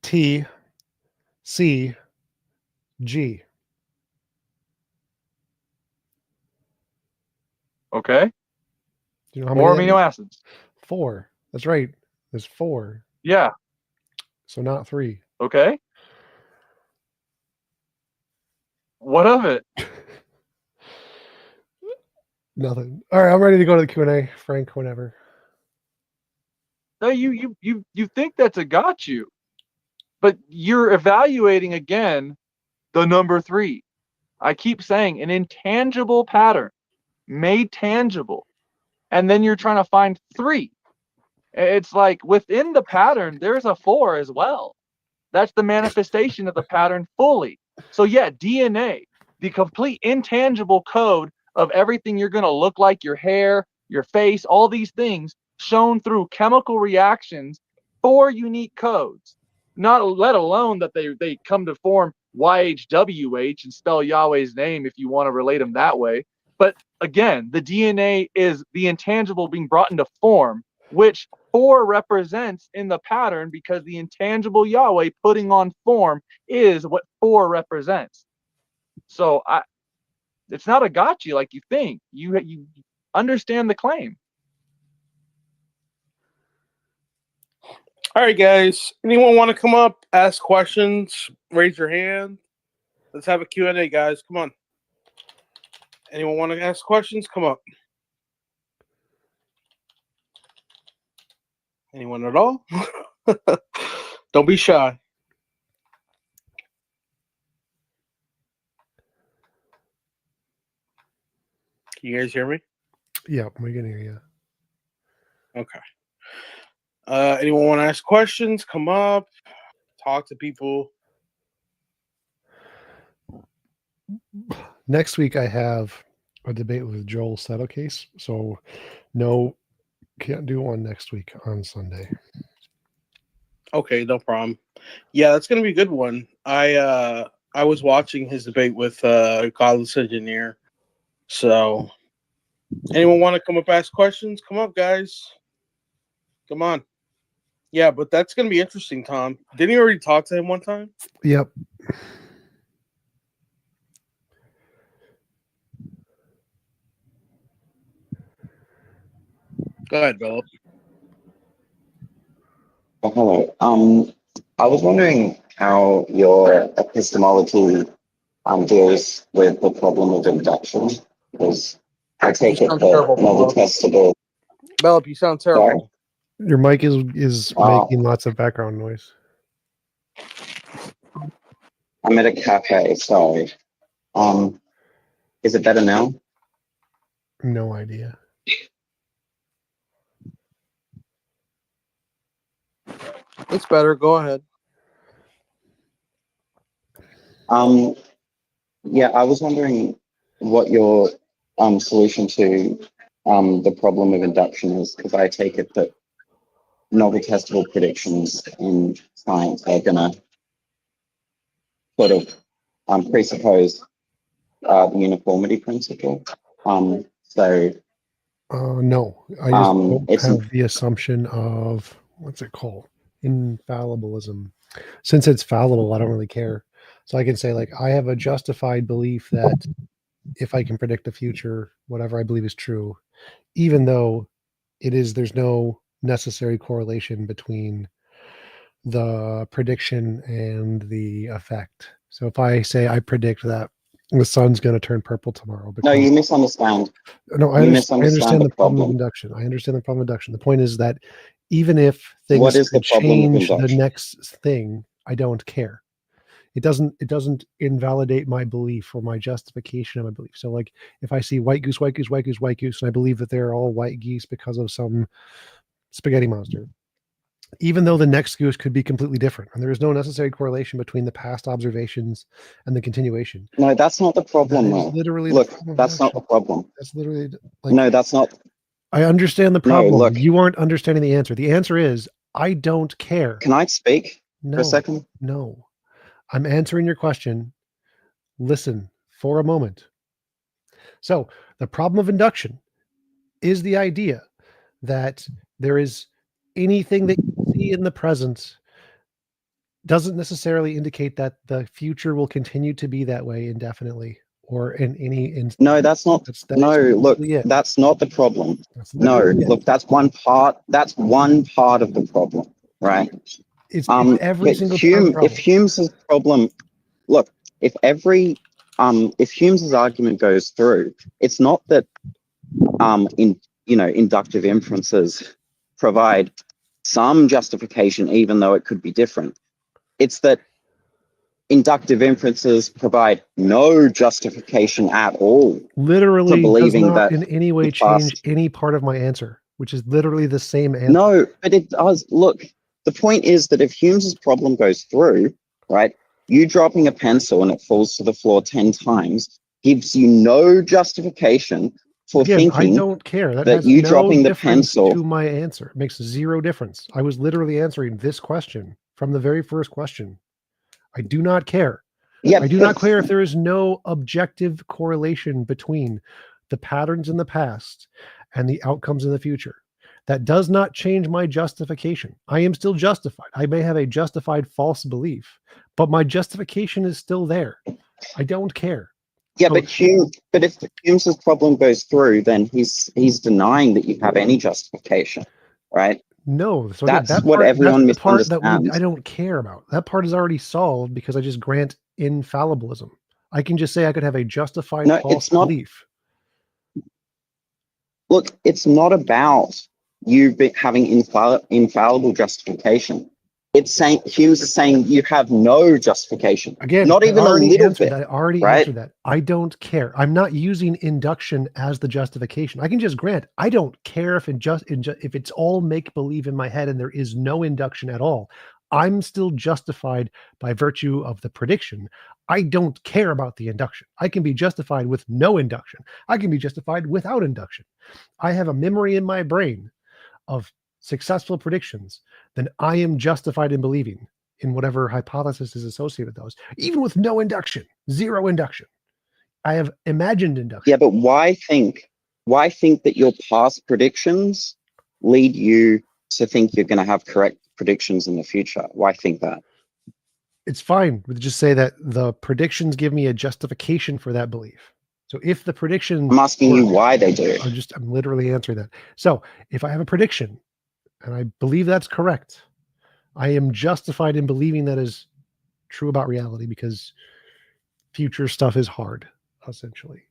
T, C, G. Okay. Do you know how Four many? amino acids. 4. That's right. There's 4. Yeah. So not 3. Okay. What of it? Nothing. All right, I'm ready to go to the Q&A. Frank, whenever. No, you think that's a got you, but you're evaluating again the number 3. I keep saying an intangible pattern made tangible, and then you're trying to find 3. It's like within the pattern, there's a 4 as well. That's the manifestation of the pattern fully. So yeah, DNA, the complete intangible code of everything you're going to look like, your hair, your face, all these things shown through chemical reactions, 4 unique codes. Not let alone that they come to form YHWH and spell Yahweh's name if you want to relate them that way. But again, the DNA is the intangible being brought into form, which 4 represents in the pattern because the intangible Yahweh putting on form is what 4 represents. So it's not a gotcha like you think. You understand the claim. All right, guys. Anyone want to come up, ask questions, raise your hand? Let's have a Q&A, guys. Come on. Anyone want to ask questions? Come up. Anyone at all? Don't be shy. Can you guys hear me? Yeah, we can hear you. Okay. Anyone want to ask questions? Come up. Talk to people. Next week, I have a debate with Joel Settlecase. So, no, can't do one next week on Sunday. Okay, no problem. Yeah, that's gonna be a good one. I was watching his debate with Godless Engineer. So, anyone want to come up ask questions? Come up, guys. Come on. Yeah, but that's gonna be interesting, Tom. Didn't you already talk to him one time? Yep. Go ahead, Philip. Oh, hello. I was wondering how your epistemology deals with the problem of induction, because I take it sound that terrible, never Philip. testable. Philip, you sound terrible. Your mic is Wow. making lots of background noise. I'm at a cafe, sorry. Is it better now? No idea. It's better. Go ahead. Yeah, I was wondering what your solution to the problem of induction is, because I take it that novel testable predictions in science are gonna sort of presuppose the uniformity principle. So No, I just don't it's have the assumption of what's it called? Infallibilism. Since it's fallible, I don't really care. So I can say like I have a justified belief that if I can predict the future, whatever I believe is true, even though there's no necessary correlation between the prediction and the effect. So if I say I predict that the sun's going to turn purple tomorrow, no, because you misunderstand. no, You I misunderstand understand the the problem of problem. induction. I understand the problem of induction. The point is that even if What things is the could problem of change the induction? next thing, I don't care. It doesn't invalidate my belief or my justification of my belief. So like if I see white goose, white goose, white goose, white goose, and I believe that they're all white geese because of some spaghetti monster, even though the next goose could be completely different, and there is no necessary correlation between the past observations and the continuation. No, that's not the That problem, is though. literally Look, the problem of that's not the induction. problem. That's literally like No, that's not. I understand the No, problem. look. You aren't understanding the answer. The answer is I don't care. Can I speak for a No, second? no. I'm answering your question. Listen for a moment. So, the problem of induction is the idea that there is anything that you see in the present doesn't necessarily indicate that the future will continue to be that way indefinitely or in any instance. No, that's not. That No, is look, literally it. that's not the problem. That's No, literally it. look, that's one part. That's one part of the problem, right? It's every But single part of the If problem. Hume's problem, look, if Hume's argument goes through, it's not that inductive inferences provide some justification, even though it could be different. It's that inductive inferences provide no justification at all for Literally does believing not that in any way the change past. any part of my answer, which is literally the same answer. No, but it does. Look, the point is that if Hume's problem goes through, right, you dropping a pencil and it falls to the floor 10 times gives you no justification for Again, I thinking don't care. That that has you no dropping the difference pencil. to my answer. It makes zero difference. I was literally answering this question from the very first question. I do not care. Yeah, I do but not care if there is no objective correlation between the patterns in the past and the outcomes in the future. That does not change my justification. I am still justified. I may have a justified false belief, but my justification is still there. I don't care. yeah, So- but if Hume's problem goes through, then he's denying that you have any justification, right? No, so again, That's what everyone that's the part that misunderstands. I don't care about. That part is already solved because I just grant infallibilism. I can just say I could have a justified No, false it's not. belief. Look, it's not about you having infallible justification. It's saying Hume's is saying you have no justification, Again, not even a little bit, I already right? answered that. I don't care. I'm not using induction as the justification. I can just grant I don't care if if it's all make believe in my head and there is no induction at all. I'm still justified by virtue of the prediction. I don't care about the induction. I can be justified with no induction. I can be justified without induction. I have a memory in my brain of successful predictions, then I am justified in believing in whatever hypothesis is associated with those, even with no induction, zero induction. I have imagined induction. Yeah, but why think that your past predictions lead you to think you're going to have correct predictions in the future? Why think that? It's fine. We just say that the predictions give me a justification for that belief. So if the prediction, I'm asking you why they do it. I'm literally answering that. So if I have a prediction and I believe that's correct, I am justified in believing that is true about reality because future stuff is hard, essentially.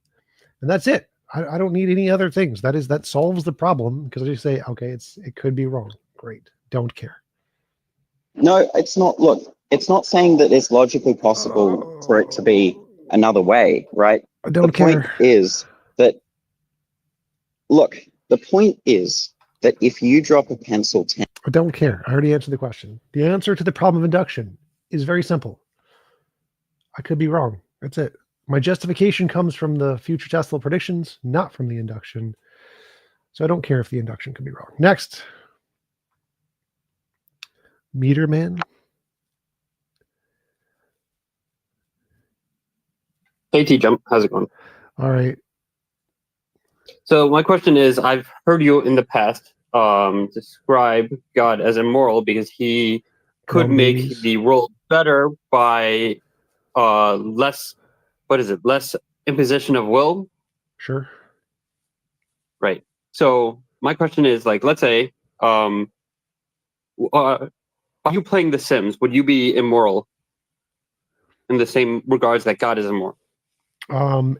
And that's it. I don't need any other things. That solves the problem because I just say, okay, it could be wrong. Great. Don't care. No, it's not. Look, it's not saying that it's logically possible for it to be another way, right? I don't The point care. is that, look, the point is that if you drop a pencil 10, I don't care. I already answered the question. The answer to the problem of induction is very simple. I could be wrong. That's it. My justification comes from the future testable predictions, not from the induction. So I don't care if the induction could be wrong. Next. Meter Man. Hey, TJump, how's it going? All right. So my question is, I've heard you in the past describe God as immoral because he could Wrong make babies. the world better by less imposition of will. Sure. Right. So my question is, like, let's say, are you playing The Sims? Would you be immoral in the same regards that God is immoral?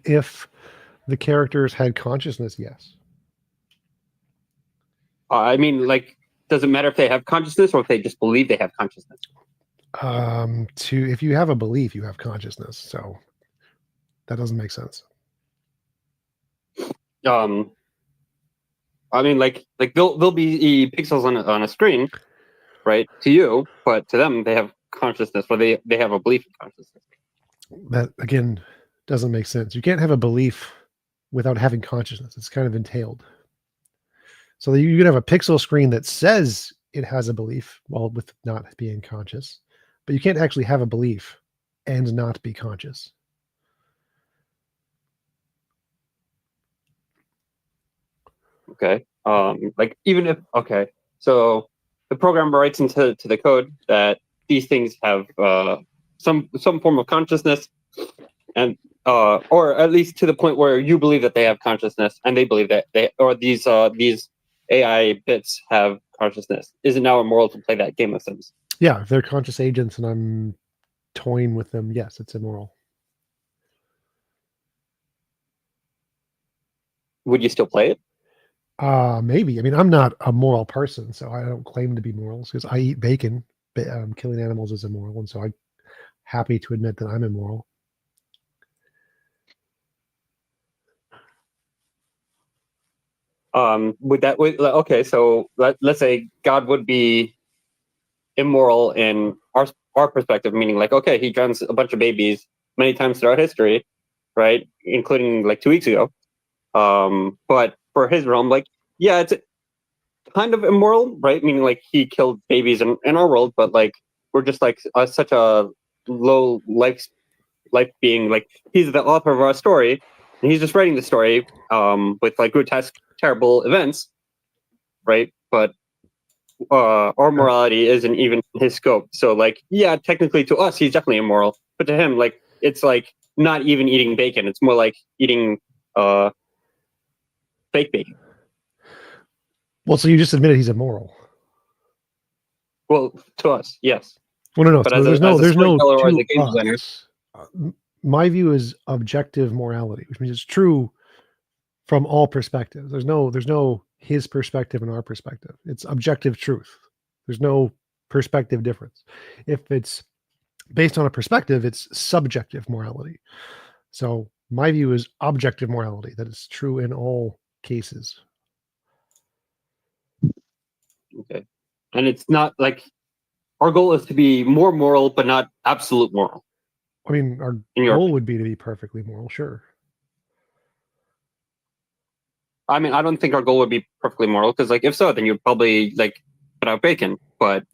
If the characters had consciousness, yes. I mean, like, does it matter if they have consciousness or if they just believe they have consciousness? If you have a belief, you have consciousness. So that doesn't make sense. I mean, like they'll be pixels on a screen, right? To you, but to them, they have consciousness, or they have a belief in consciousness. That again doesn't make sense. You can't have a belief without having consciousness. It's kind of entailed. So you can have a pixel screen that says it has a belief, while with not being conscious, but you can't actually have a belief and not be conscious. Okay. Like even if so the programmer writes into the code that these things have some form of consciousness, and or at least to the point where you believe that they have consciousness, and they believe that these AI bits have consciousness. Is it now immoral to play that game of Sims? Yeah, if they're conscious agents and I'm toying with them, yes, it's immoral. Would you still play it? Maybe. I mean, I'm not a moral person, so I don't claim to be moral because I eat bacon. But killing animals is immoral, and so I'm happy to admit that I'm immoral. Okay, so let's say God would be immoral in our perspective, meaning like, okay, he drowns a bunch of babies many times throughout history, right, including like 2 weeks ago. But for his realm, like, yeah, it's kind of immoral, right, meaning like he killed babies in our world, but like we're just like such a low life being, like he's the author of our story and he's just writing the story with like grotesque terrible events, right? But our morality isn't even his scope. So like, yeah, technically to us, he's definitely immoral, but to him, like, it's like not even eating bacon. It's more like eating fake bacon. Well, so you just admitted he's immoral. Well, to us, yes. Well, no. But So there's no storyteller or as a to game designer, us. My view is objective morality, which means it's true from all perspectives. There's no his perspective and our perspective. It's objective truth. There's no perspective difference. If it's based on a perspective, it's subjective morality. So my view is objective morality, that is true in all cases. okay. And it's not like our goal is to be more moral, but not absolute moral. I mean, our goal would be to be perfectly moral, sure. I mean, I don't think our goal would be perfectly moral, because like if so, then you'd probably like put out bacon, but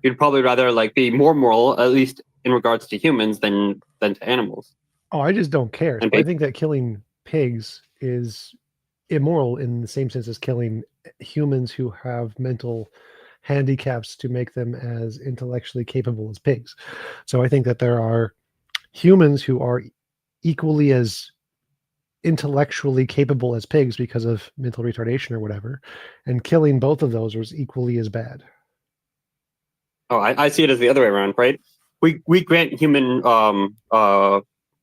you'd probably rather like be more moral, at least in regards to humans, than to animals. Oh, I just don't care. So I think that killing pigs is immoral in the same sense as killing humans who have mental handicaps to make them as intellectually capable as pigs. So I think that there are humans who are equally as intellectually capable as pigs because of mental retardation or whatever, and killing both of those was equally as bad. Oh, I see it as the other way around, right? We grant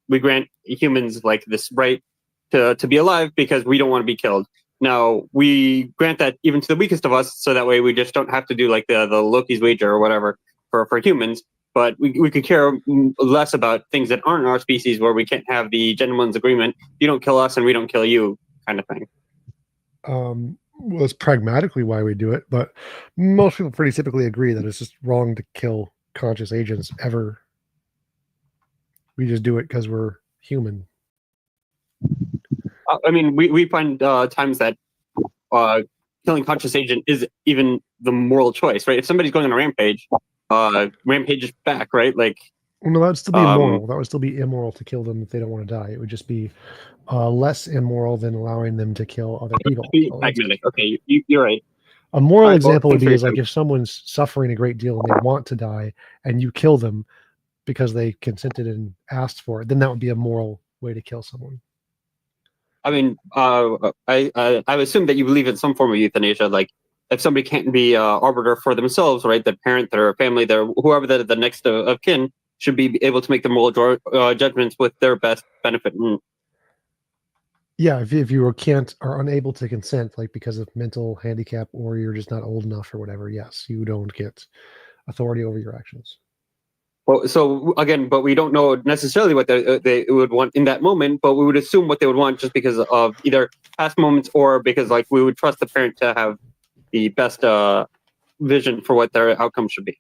we grant humans like this right to be alive because we don't want to be killed. Now we grant that even to the weakest of us, so that way we just don't have to do like the Loki's wager or whatever for humans. But we could care less about things that aren't our species, where we can't have the gentleman's agreement. You don't kill us and we don't kill you, kind of thing. Well, it's pragmatically why we do it, but most people pretty typically agree that it's just wrong to kill conscious agents ever. We just do it because we're human. I mean, we find times that killing conscious agent is even the moral choice, right? If somebody's going on a rampage, rampage is back, right? Like, well, no, that would still be immoral. That would still be immoral to kill them if they don't want to die. It would just be less immoral than allowing them to kill other people. So okay, you're right. A moral example would be is like if someone's suffering a great deal and they want to die, and you kill them because they consented and asked for it, then that would be a moral way to kill someone. I mean, I assume that you believe in some form of euthanasia. Like, if somebody can't be arbiter for themselves, right? Their parent, their family, their whoever the next of kin should be able to make the moral judgments with their best benefit. Yeah, if you are unable to consent, like because of mental handicap or you're just not old enough or whatever, yes, you don't get authority over your actions. Well, so again, but we don't know necessarily what they would want in that moment, but we would assume what they would want just because of either past moments or because like we would trust the parent to have the best vision for what their outcome should be.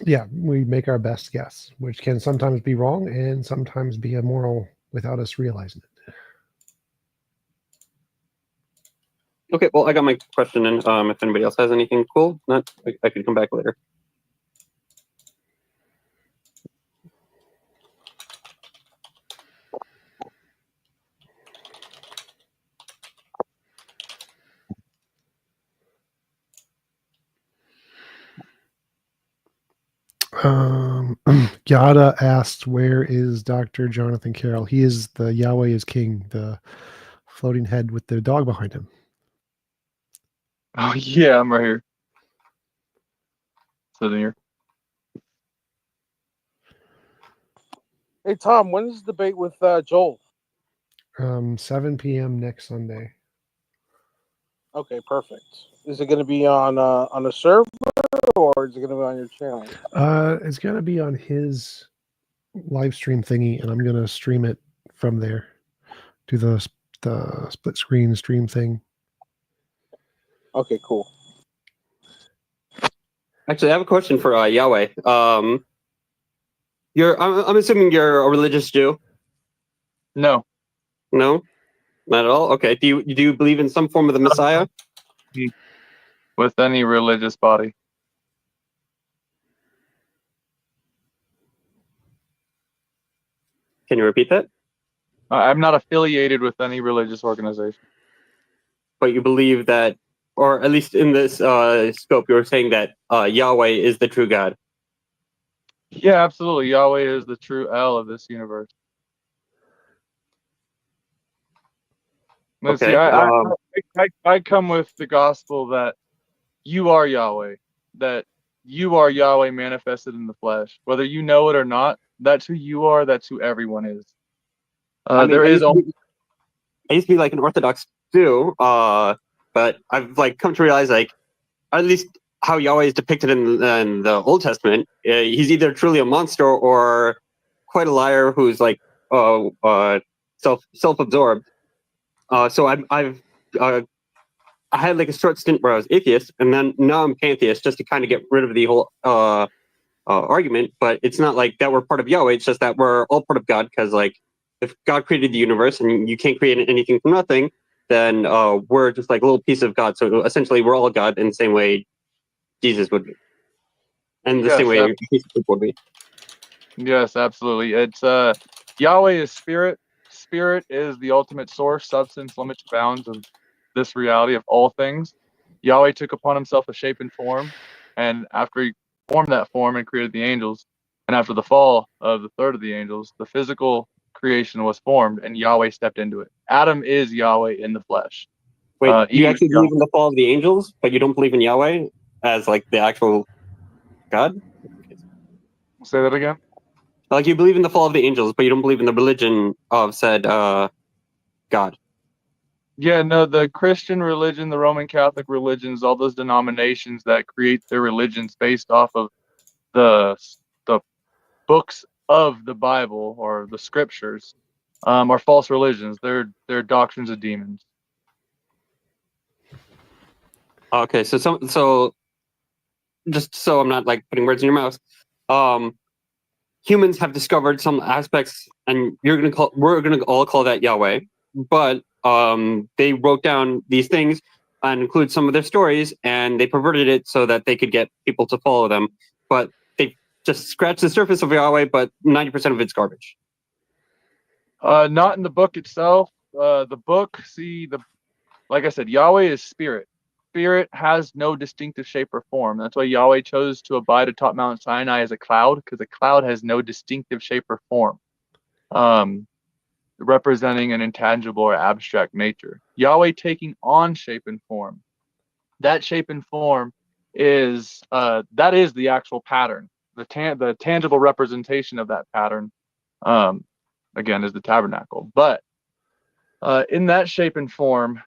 Yeah, we make our best guess, which can sometimes be wrong and sometimes be immoral without us realizing it. Okay, well, I got my question in. If anybody else has anything cool, not I could come back later. Yada asked, where is Dr. Jonathon Carroll? He is the Yahweh is King, the floating head with the dog behind him. Oh yeah, I'm right here. Sitting here. Hey Tom, when is the debate with Joel? 7 p.m. next Sunday. Okay, perfect. Is it going to be on a server or is it going to be on your channel? It's going to be on his live stream thingy, and I'm going to stream it from there. Do the split screen stream thing. Okay, cool. Actually, I have a question for Yahweh. I'm assuming you're a religious Jew. No. No, not at all. Okay. Do you believe in some form of the Messiah? With any religious body. Can you repeat that? I'm not affiliated with any religious organization. But you believe that, or at least in this scope, you were saying that Yahweh is the true God. Yeah, absolutely. Yahweh is the true L of this universe. Okay. See, I come with the gospel that you are Yahweh, that you are Yahweh manifested in the flesh. Whether you know it or not, that's who you are. That's who everyone is. I mean, I used to be like an Orthodox Jew, but I've like come to realize like at least how Yahweh is depicted in the Old Testament. He's either truly a monster or quite a liar who's like self-absorbed. So I had like a short stint where I was atheist, and then now I'm pantheist, just to kind of get rid of the whole argument. But it's not like that we're part of Yahweh. It's just that we're all part of God, because like if God created the universe and you can't create anything from nothing, then we're just like a little piece of God. So essentially, we're all God in the same way Jesus would be, and the same way a piece of people would be. Yes, absolutely. It's Yahweh is spirit. Spirit is the ultimate source, substance, limits, bounds of this reality of all things. Yahweh took upon himself a shape and form, and after he formed that form and created the angels, and after the fall of the third of the angels, the physical creation was formed, and Yahweh stepped into it. Adam is Yahweh in the flesh. Wait, you Eve actually is believe in the fall of the angels, but you don't believe in Yahweh as like the actual God? Say that again. Like you believe in the fall of the angels, but you don't believe in the religion of said God. Yeah, no, the Christian religion, the Roman Catholic religions, all those denominations that create their religions based off of the books of the Bible or the scriptures, are false religions. They're doctrines of demons. Okay, so just so I'm not like putting words in your mouth, humans have discovered some aspects, and we're gonna all call that Yahweh, but they wrote down these things and include some of their stories, and they perverted it so that they could get people to follow them, but they just scratched the surface of Yahweh, but 90% of it's garbage. Not in the book itself. The book, like I said, Yahweh is spirit. Spirit has no distinctive shape or form. That's why Yahweh chose to abide atop Mount Sinai as a cloud, because a cloud has no distinctive shape or form, representing an intangible or abstract nature. Yahweh taking on shape and form. That shape and form is that is the actual pattern. The tangible representation of that pattern, again, is the tabernacle. But in that shape and form,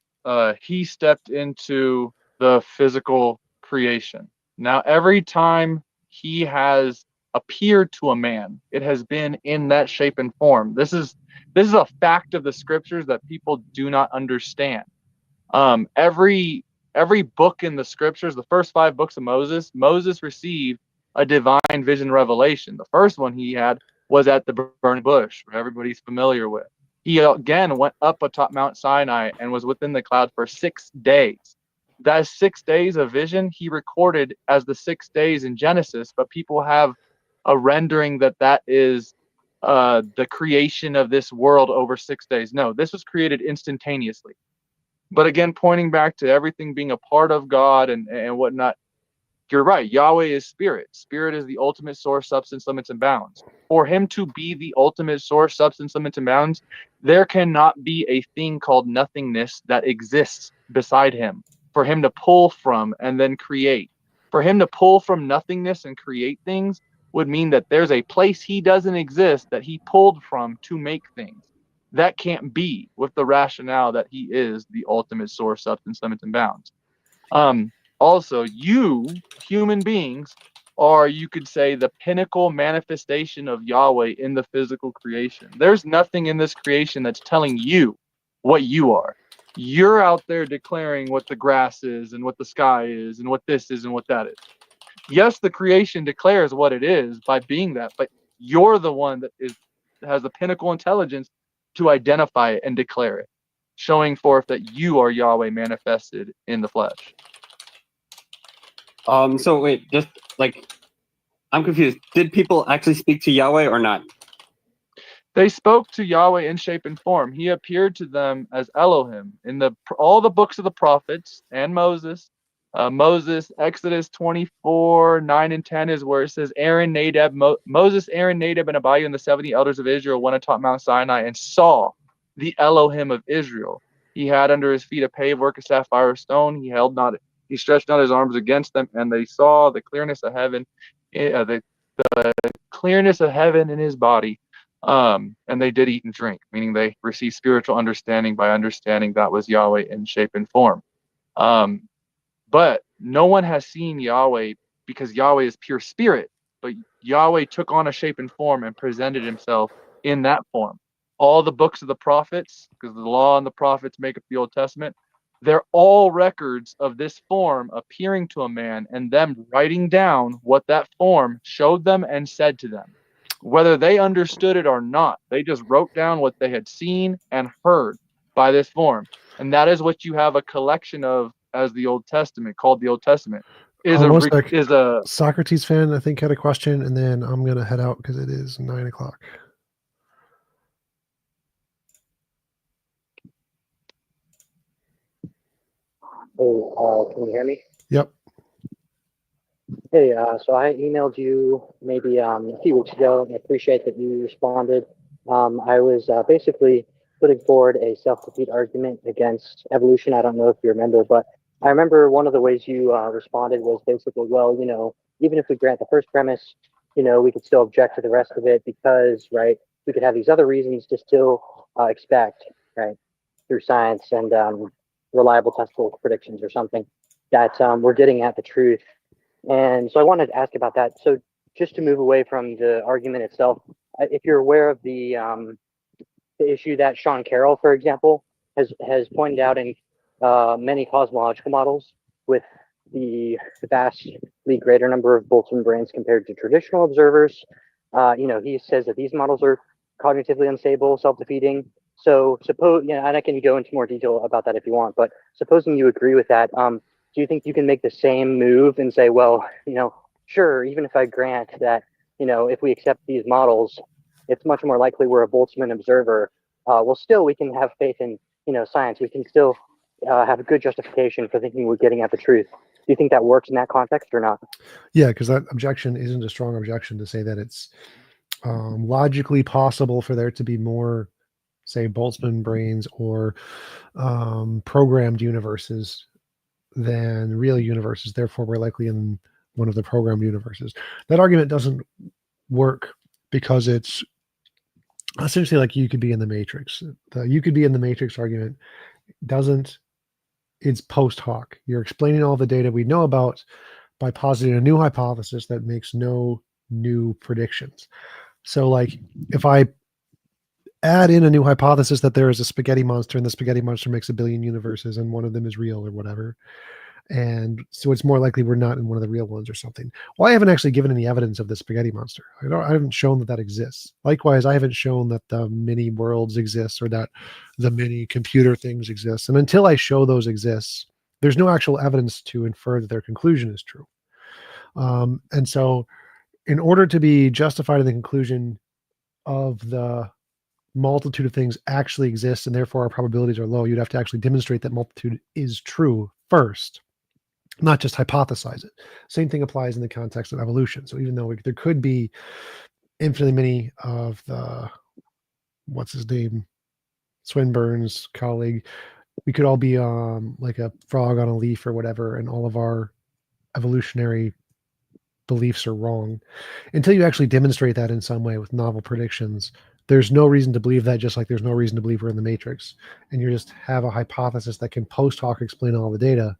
he stepped into the physical creation. Now, every time he has appeared to a man, it has been in that shape and form. This is a fact of the scriptures that people do not understand. Every book in the scriptures, the first 5 books of Moses received a divine vision revelation. The first one he had was at the burning bush, where everybody's familiar with. He again went up atop Mount Sinai and was within the cloud for 6 days. That 6 days of vision he recorded as the 6 days in Genesis, but people have a rendering that is the creation of this world over 6 days. No, this was created instantaneously. But again, pointing back to everything being a part of God and whatnot, you're right. Yahweh is spirit. Spirit is the ultimate source, substance, limits, and bounds. For him to be the ultimate source, substance, limits, and bounds, there cannot be a thing called nothingness that exists beside him for him to pull from and then create. For him to pull from nothingness and create things would mean that there's a place he doesn't exist that he pulled from to make things. That can't be with the rationale that he is the ultimate source, substance, limits, and bounds. Also, you, human beings, are, you could say, the pinnacle manifestation of Yahweh in the physical creation. There's nothing in this creation that's telling you what you are. You're out there declaring what the grass is and what the sky is and what this is and what that is. Yes, the creation declares what it is by being that, but you're the one that has the pinnacle intelligence to identify it and declare it, showing forth that you are Yahweh manifested in the flesh. So wait, just like I'm confused. Did people actually speak to Yahweh or not? They spoke to Yahweh in shape and form. He appeared to them as Elohim in all the books of the prophets and Moses. Moses, Exodus 24, 9 and 10 is where it says Moses, Aaron, Nadab, and Abihu and the 70 elders of Israel went atop Mount Sinai and saw the Elohim of Israel. He had under his feet a paved work of sapphire stone. He stretched out his arms against them, and they saw the clearness of heaven, the clearness of heaven in his body. And they did eat and drink, meaning they received spiritual understanding by understanding that was Yahweh in shape and form. But no one has seen Yahweh because Yahweh is pure spirit. But Yahweh took on a shape and form and presented himself in that form. All the books of the prophets, because the law and the prophets make up the Old Testament, they're all records of this form appearing to a man and them writing down what that form showed them and said to them. Whether they understood it or not, they just wrote down what they had seen and heard by this form. And that is what you have a collection of as the Old Testament, called the Old Testament. Socrates fan, I think, had a question, and then I'm going to head out because it is 9 o'clock. Hey, can you hear me? Yep. Hey, so I emailed you maybe a few weeks ago, and I appreciate that you responded. I was basically putting forward a self-defeat argument against evolution. I don't know if you remember, but I remember one of the ways you responded was basically, well, even if we grant the first premise, we could still object to the rest of it because, right, we could have these other reasons to still expect, right, through science and reliable testable predictions or something that we're getting at the truth. And so I wanted to ask about that. So just to move away from the argument itself, if you're aware of the issue that Sean Carroll, for example, has pointed out in many cosmological models with the vastly greater number of Boltzmann brains compared to traditional observers. He says that these models are cognitively unstable, self-defeating. So suppose, and I can go into more detail about that if you want, but supposing you agree with that, do you think you can make the same move and say, well, sure, even if I grant that, if we accept these models, it's much more likely we're a Boltzmann observer. Well, still, we can have faith in, science. We can still have a good justification for thinking we're getting at the truth. Do you think that works in that context or not? Yeah, because that objection isn't a strong objection to say that it's logically possible for there to be more, say, Boltzmann brains or programmed universes than real universes. Therefore, we're likely in one of the programmed universes. That argument doesn't work because it's essentially like you could be in the Matrix. The you could be in the Matrix argument doesn't, it's post hoc. You're explaining all the data we know about by positing a new hypothesis that makes no new predictions. So, like, if I add in a new hypothesis that there is a spaghetti monster and the spaghetti monster makes a billion universes and one of them is real or whatever, and so it's more likely we're not in one of the real ones or something. Well, I haven't actually given any evidence of the spaghetti monster. I haven't shown that that exists. Likewise, I haven't shown that the mini worlds exist or that the mini computer things exist. And until I show those exists, there's no actual evidence to infer that their conclusion is true. And so, in order to be justified in the conclusion of the multitude of things actually exist and therefore our probabilities are low, you'd have to actually demonstrate that multitude is true first, not just hypothesize it. Same thing applies in the context of evolution. So even though there could be infinitely many of the, what's his name, Swinburne's colleague, we could all be like a frog on a leaf or whatever, and all of our evolutionary beliefs are wrong. Until you actually demonstrate that in some way with novel predictions, there's no reason to believe that, just like there's no reason to believe we're in the Matrix. And you just have a hypothesis that can post hoc explain all the data.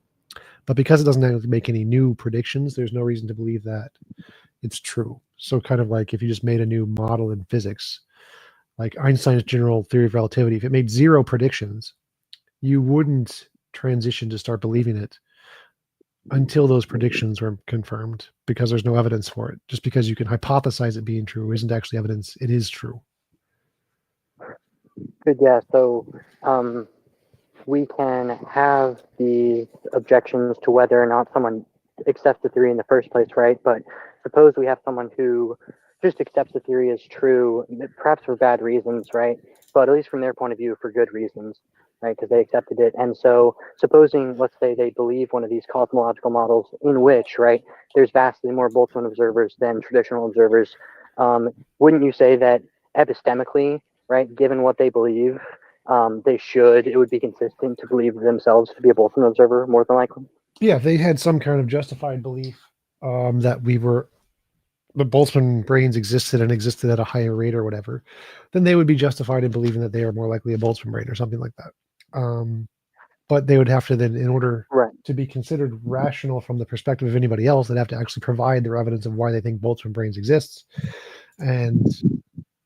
But because it doesn't make any new predictions, there's no reason to believe that it's true. So kind of like if you just made a new model in physics, like Einstein's general theory of relativity, if it made zero predictions, you wouldn't transition to start believing it until those predictions were confirmed, because there's no evidence for it. Just because you can hypothesize it being true isn't actually evidence it is true. Good, yeah. So we can have these objections to whether or not someone accepts the theory in the first place, right? But suppose we have someone who just accepts the theory as true, perhaps for bad reasons, right? But at least from their point of view, for good reasons, right? Because they accepted it. And so supposing, let's say they believe one of these cosmological models in which, right, there's vastly more Boltzmann observers than traditional observers, wouldn't you say that epistemically, right, given what they believe, it would be consistent to believe themselves to be a Boltzmann observer more than likely? Yeah, if they had some kind of justified belief that the Boltzmann brains existed and existed at a higher rate or whatever, then they would be justified in believing that they are more likely a Boltzmann brain or something like that. But they would have to then, in order to be considered rational from the perspective of anybody else, they'd have to actually provide their evidence of why they think Boltzmann brains exists. And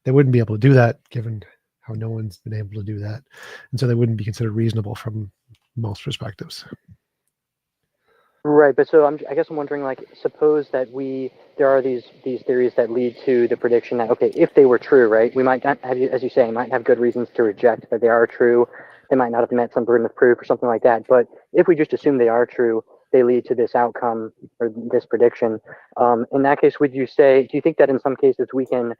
they wouldn't be able to do that given how no one's been able to do that. And so they wouldn't be considered reasonable from most perspectives. Right, but so I guess I'm wondering, like, suppose that there are these theories that lead to the prediction that, okay, if they were true, right, we might not have, as you say, might have good reasons to reject that they are true. They might not have met some burden of proof or something like that. But if we just assume they are true, they lead to this outcome or this prediction. In that case, do you think that in some cases we can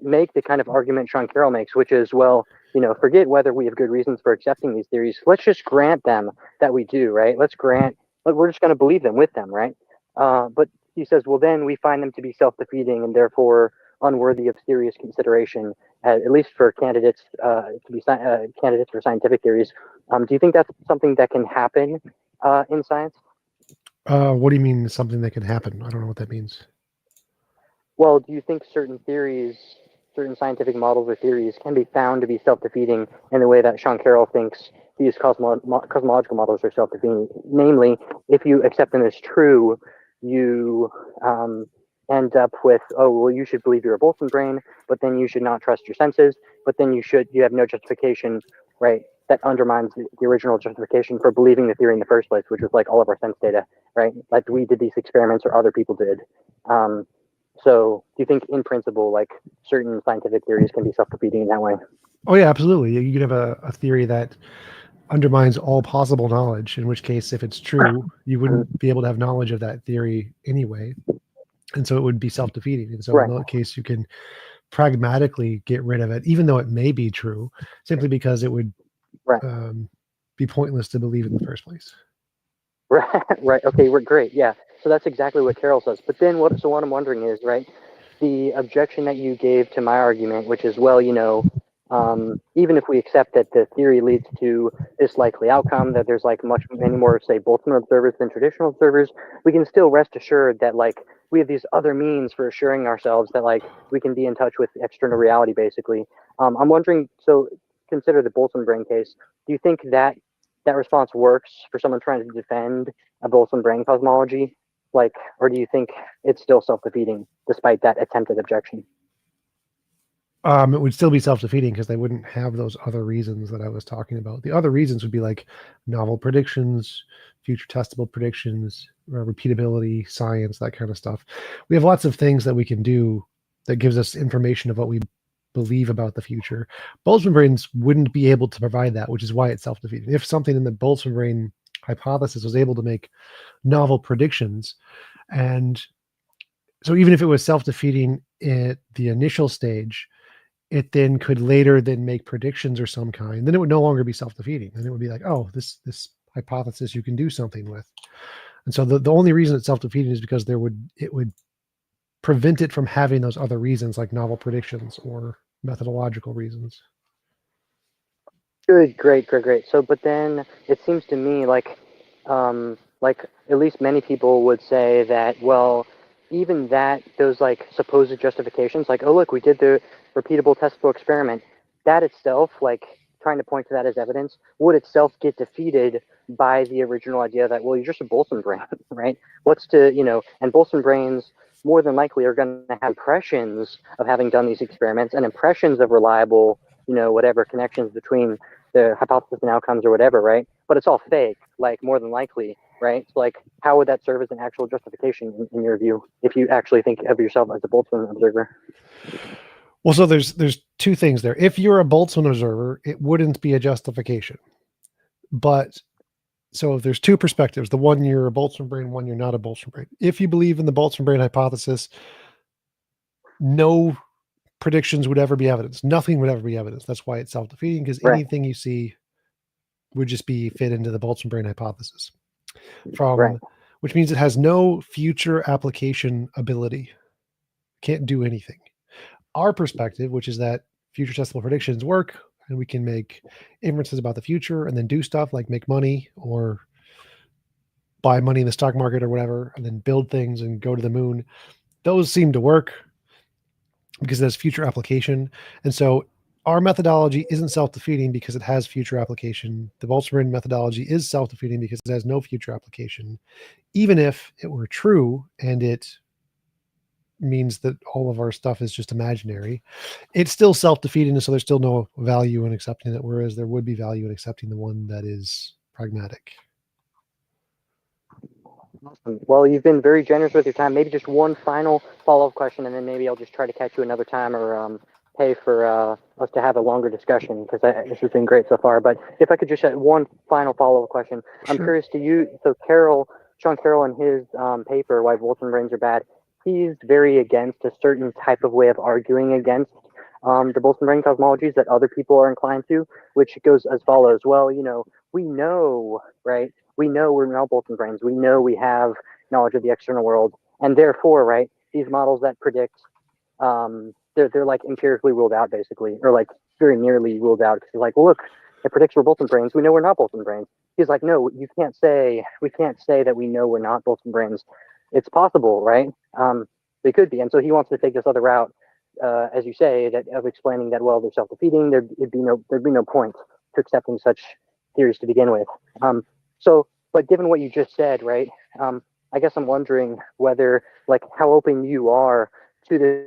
make the kind of argument Sean Carroll makes, which is, well, forget whether we have good reasons for accepting these theories. Let's just grant them that we do, right? But we're just going to believe them with them, right? But he says, well, then we find them to be self-defeating, and therefore unworthy of serious consideration, at least for candidates to be candidates for scientific theories. Do you think that's something that can happen in science? What do you mean something that can happen? I don't know what that means. Well, do you think certain theories, certain scientific models or theories can be found to be self-defeating in the way that Sean Carroll thinks these cosmological models are self-defeating? Namely, if you accept them as true, you end up with, oh, well, you should believe you're a Boltzmann brain, but then you should not trust your senses, but then you have no justification, right? That undermines the original justification for believing the theory in the first place, which was like all of our sense data, right? Like we did these experiments or other people did. So do you think in principle, like certain scientific theories can be self-defeating in that way? Oh yeah, absolutely. You could have a theory that undermines all possible knowledge, in which case, if it's true, you wouldn't be able to have knowledge of that theory anyway. And so it would be self-defeating. And so Right. in that case, you can pragmatically get rid of it, even though it may be true, simply because it would Right. be pointless to believe in the first place. Right. Right. Okay. We're great. Yeah. So that's exactly what Carroll says. But then what I'm wondering is, right, the objection that you gave to my argument, which is, well, even if we accept that the theory leads to this likely outcome, that there's like many more, say, Boltzmann observers than traditional observers, we can still rest assured that like we have these other means for assuring ourselves that like we can be in touch with external reality, basically. I'm wondering, so consider the Boltzmann brain case. Do you think that response works for someone trying to defend a Boltzmann brain cosmology? Like, or do you think it's still self-defeating despite that attempted objection? It would still be self-defeating because they wouldn't have those other reasons that I was talking about. The other reasons would be like novel predictions, future testable predictions, repeatability, science, that kind of stuff. We have lots of things that we can do that gives us information of what we believe about the future. Boltzmann brains wouldn't be able to provide that, which is why it's self-defeating. If something in the Boltzmann brain hypothesis was able to make novel predictions, and so even if it was self-defeating at the initial stage, it then could later then make predictions or some kind, then it would no longer be self-defeating. And it would be like, oh, this hypothesis you can do something with. And so the only reason it's self-defeating is because it would prevent it from having those other reasons like novel predictions or methodological reasons. Good, great. So, but then it seems to me like at least many people would say that, well, even that, those like supposed justifications, like, oh, look, we did the repeatable testable experiment, that itself, like trying to point to that as evidence, would itself get defeated by the original idea that, well, you're just a Boltzmann brain, right? And Boltzmann brains more than likely are going to have impressions of having done these experiments and impressions of reliable, whatever connections between the hypothesis and outcomes or whatever, right? But it's all fake, like more than likely, right? So like, how would that serve as an actual justification in your view, if you actually think of yourself as a Boltzmann observer? Well, so there's two things there. If you're a Boltzmann observer, it wouldn't be a justification. But so there's two perspectives. The one, you're a Boltzmann brain, one, you're not a Boltzmann brain. If you believe in the Boltzmann brain hypothesis, no predictions would ever be evidence. Nothing would ever be evidence. That's why it's self-defeating, because Right. anything you see would just be fit into the Boltzmann brain hypothesis. Right. Which means it has no future application ability. Can't do anything. Our perspective, which is that future testable predictions work, and we can make inferences about the future and then do stuff like make money or buy money in the stock market or whatever, and then build things and go to the moon. Those seem to work because there's future application. And so our methodology isn't self-defeating because it has future application. The Boltzmann methodology is self-defeating because it has no future application. Even if it were true and it means that all of our stuff is just imaginary, it's still self-defeating. And so there's still no value in accepting it, whereas there would be value in accepting the one that is pragmatic. Awesome. Well, you've been very generous with your time. Maybe just one final follow-up question, and then maybe I'll just try to catch you another time or pay for us to have a longer discussion, because this has been great so far. But if I could just add one final follow-up question. I'm Sure. curious to you. So Sean Carroll, in his paper, Why Boltzmann Brains Are Bad, he's very against a certain type of way of arguing against the Boltzmann brain cosmologies that other people are inclined to, which goes as follows. Well, we know, right? We know we're not Boltzmann brains. We know we have knowledge of the external world. And therefore, right, these models that predict they're like empirically ruled out, basically, or like very nearly ruled out. Because like, well, look, it predicts we're Boltzmann brains. We know we're not Boltzmann brains. He's like, no, we can't say that we know we're not Boltzmann brains. It's possible, right? They could be, and so he wants to take this other route, as you say, that of explaining that, well, they're self-defeating. There'd be no point to accepting such theories to begin with. But given what you just said, right? I guess I'm wondering whether, like, how open you are to the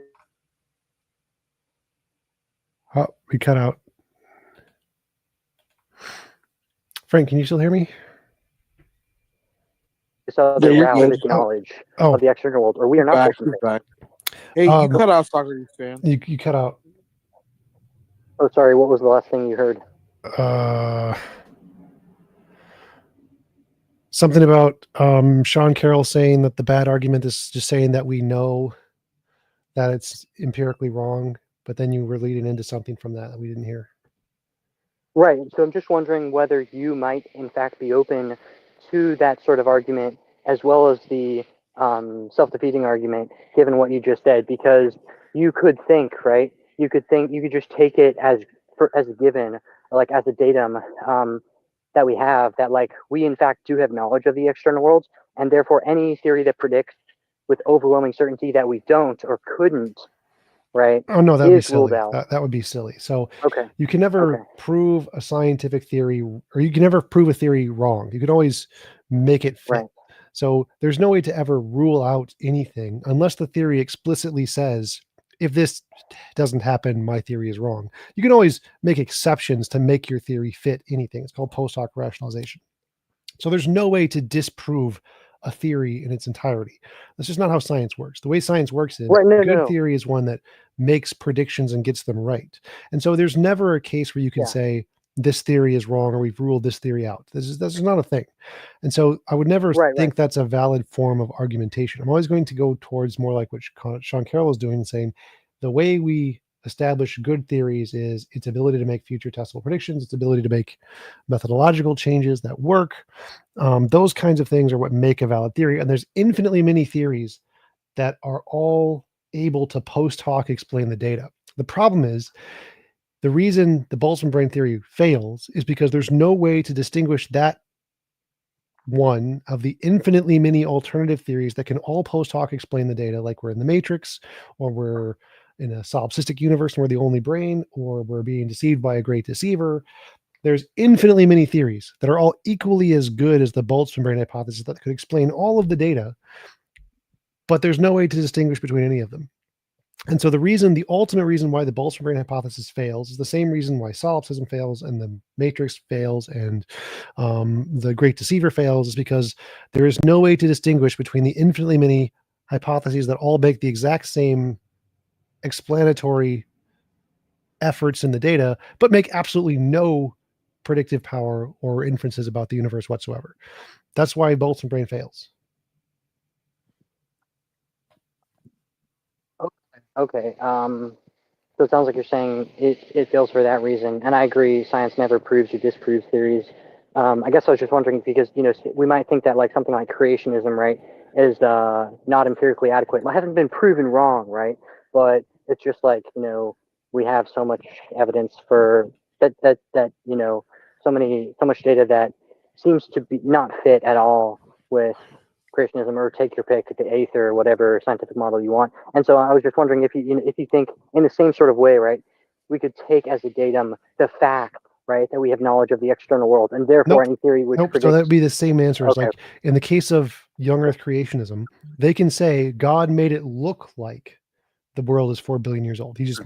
Oh, we cut out. Frank, can you still hear me? this other Yeah, you're route good. with knowledge Oh, of the external world, or we are not Back, Boltzmann brains. back. Hey, you cut out, Socrates fan. you cut out. Oh, sorry. What was the last thing you heard? Something about Sean Carroll saying that the bad argument is just saying that we know that it's empirically wrong, but then you were leading into something from that we didn't hear. Right. So I'm just wondering whether you might, in fact, be open to that sort of argument, as well as the self-defeating argument, given what you just said, because you could think, right? You could just take it as a given, like as a datum that we have, that like we in fact do have knowledge of the external world, and therefore any theory that predicts with overwhelming certainty that we don't or couldn't, right, Oh no, that would be is ruled silly. out. That would be silly. So Okay. you can never Okay. prove a scientific theory, or you can never prove a theory wrong. You can always make it fit. Right. So there's no way to ever rule out anything unless the theory explicitly says, if this doesn't happen, my theory is wrong. You can always make exceptions to make your theory fit anything. It's called post hoc rationalization. So there's no way to disprove a theory in its entirety. That's just not how science works. The way science works is Right, good theory is one that makes predictions and gets them right. And so there's never a case where you can say this theory is wrong or we've ruled this theory out. This is not a thing. And so I would never think that's a valid form of argumentation. I'm always going to go towards more like what Sean Carroll is doing, saying the way we establish good theories is its ability to make future testable predictions, its ability to make methodological changes that work. Those kinds of things are what make a valid theory. And there's infinitely many theories that are all able to post hoc explain the data. The problem is the reason the Boltzmann brain theory fails is because there's no way to distinguish that one of the infinitely many alternative theories that can all post hoc explain the data, like we're in the Matrix, or we're in a solipsistic universe and we're the only brain, or we're being deceived by a great deceiver. There's infinitely many theories that are all equally as good as the Boltzmann brain hypothesis that could explain all of the data, but there's no way to distinguish between any of them. And so the ultimate reason why the Boltzmann brain hypothesis fails is the same reason why solipsism fails and the Matrix fails and the Great Deceiver fails, is because there is no way to distinguish between the infinitely many hypotheses that all make the exact same explanatory efforts in the data, but make absolutely no predictive power or inferences about the universe whatsoever. That's why Boltzmann brain fails. Okay. So it sounds like you're saying it fails for that reason, and I agree. Science never proves or disproves theories. I guess I was just wondering because we might think that like something like creationism, right, is not empirically adequate. It hasn't been proven wrong, right? But it's just like we have so much evidence for that so much data that seems to be not fit at all with creationism, or take your pick, the Aether or whatever scientific model you want. And so I was just wondering if you think in the same sort of way, right, we could take as a datum the fact, right, that we have knowledge of the external world, and therefore any theory which predicts. So that would be the same answer as like in the case of young Earth creationism, they can say God made it look like the world is 4 billion years old. He just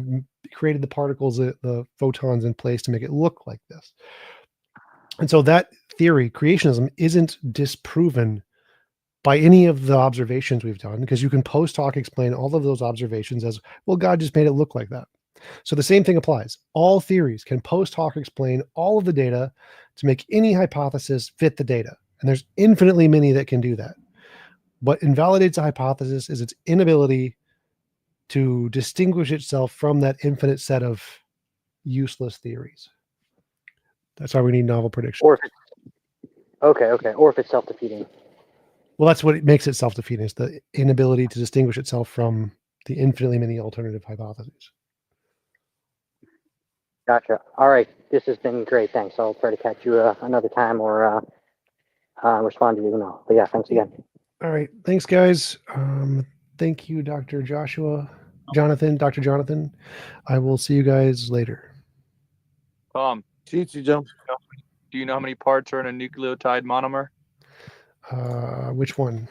created the particles, the photons in place to make it look like this. And so that theory, creationism, isn't disproven by any of the observations we've done, because you can post hoc explain all of those observations as, well, God just made it look like that. So the same thing applies. All theories can post hoc explain all of the data to make any hypothesis fit the data. And there's infinitely many that can do that. What invalidates a hypothesis is its inability to distinguish itself from that infinite set of useless theories. That's why we need novel predictions. Or if it's self-defeating. Well, that's what it makes it self-defeating, is the inability to distinguish itself from the infinitely many alternative hypotheses. Gotcha. All right. This has been great. Thanks. I'll try to catch you another time or respond to your email. But yeah, thanks again. All right. Thanks, guys. Thank you, Dr. Dr. Jonathan. I will see you guys later. Tom, See you, TJump. do you know how many parts are in a nucleotide monomer? Which one?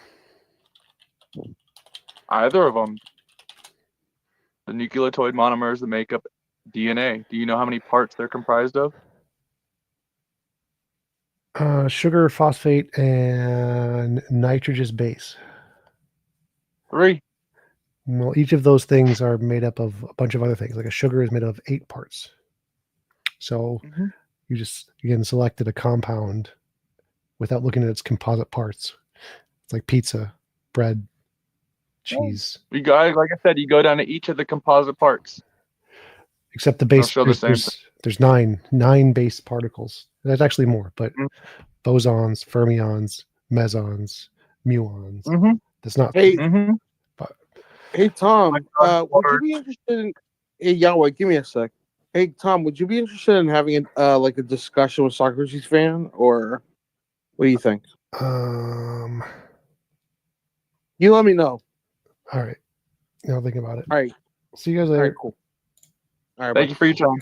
Either of them. The nucleotide monomers that make up DNA. Do you know how many parts they're comprised of? Sugar, phosphate, and nitrogenous base. 3. Well, each of those things are made up of a bunch of other things. Like a sugar is made up of 8 parts. So you just, again, selected a compound without looking at its composite parts. It's like pizza, bread, cheese. You guys, like I said, you go down to each of the composite parts. Except the base, show the same there's nine base particles. There's actually more, but bosons, fermions, mesons, muons. That's not. Hey, but hey, Tom. Would you be interested in? Hey, Yahweh, give me a sec. Hey, Tom, would you be interested in having like a discussion with Socrates fan, or what do you think? You let me know. All right. I'll think about it. All right. See you guys later. All right, cool. All right. Thank you for your time.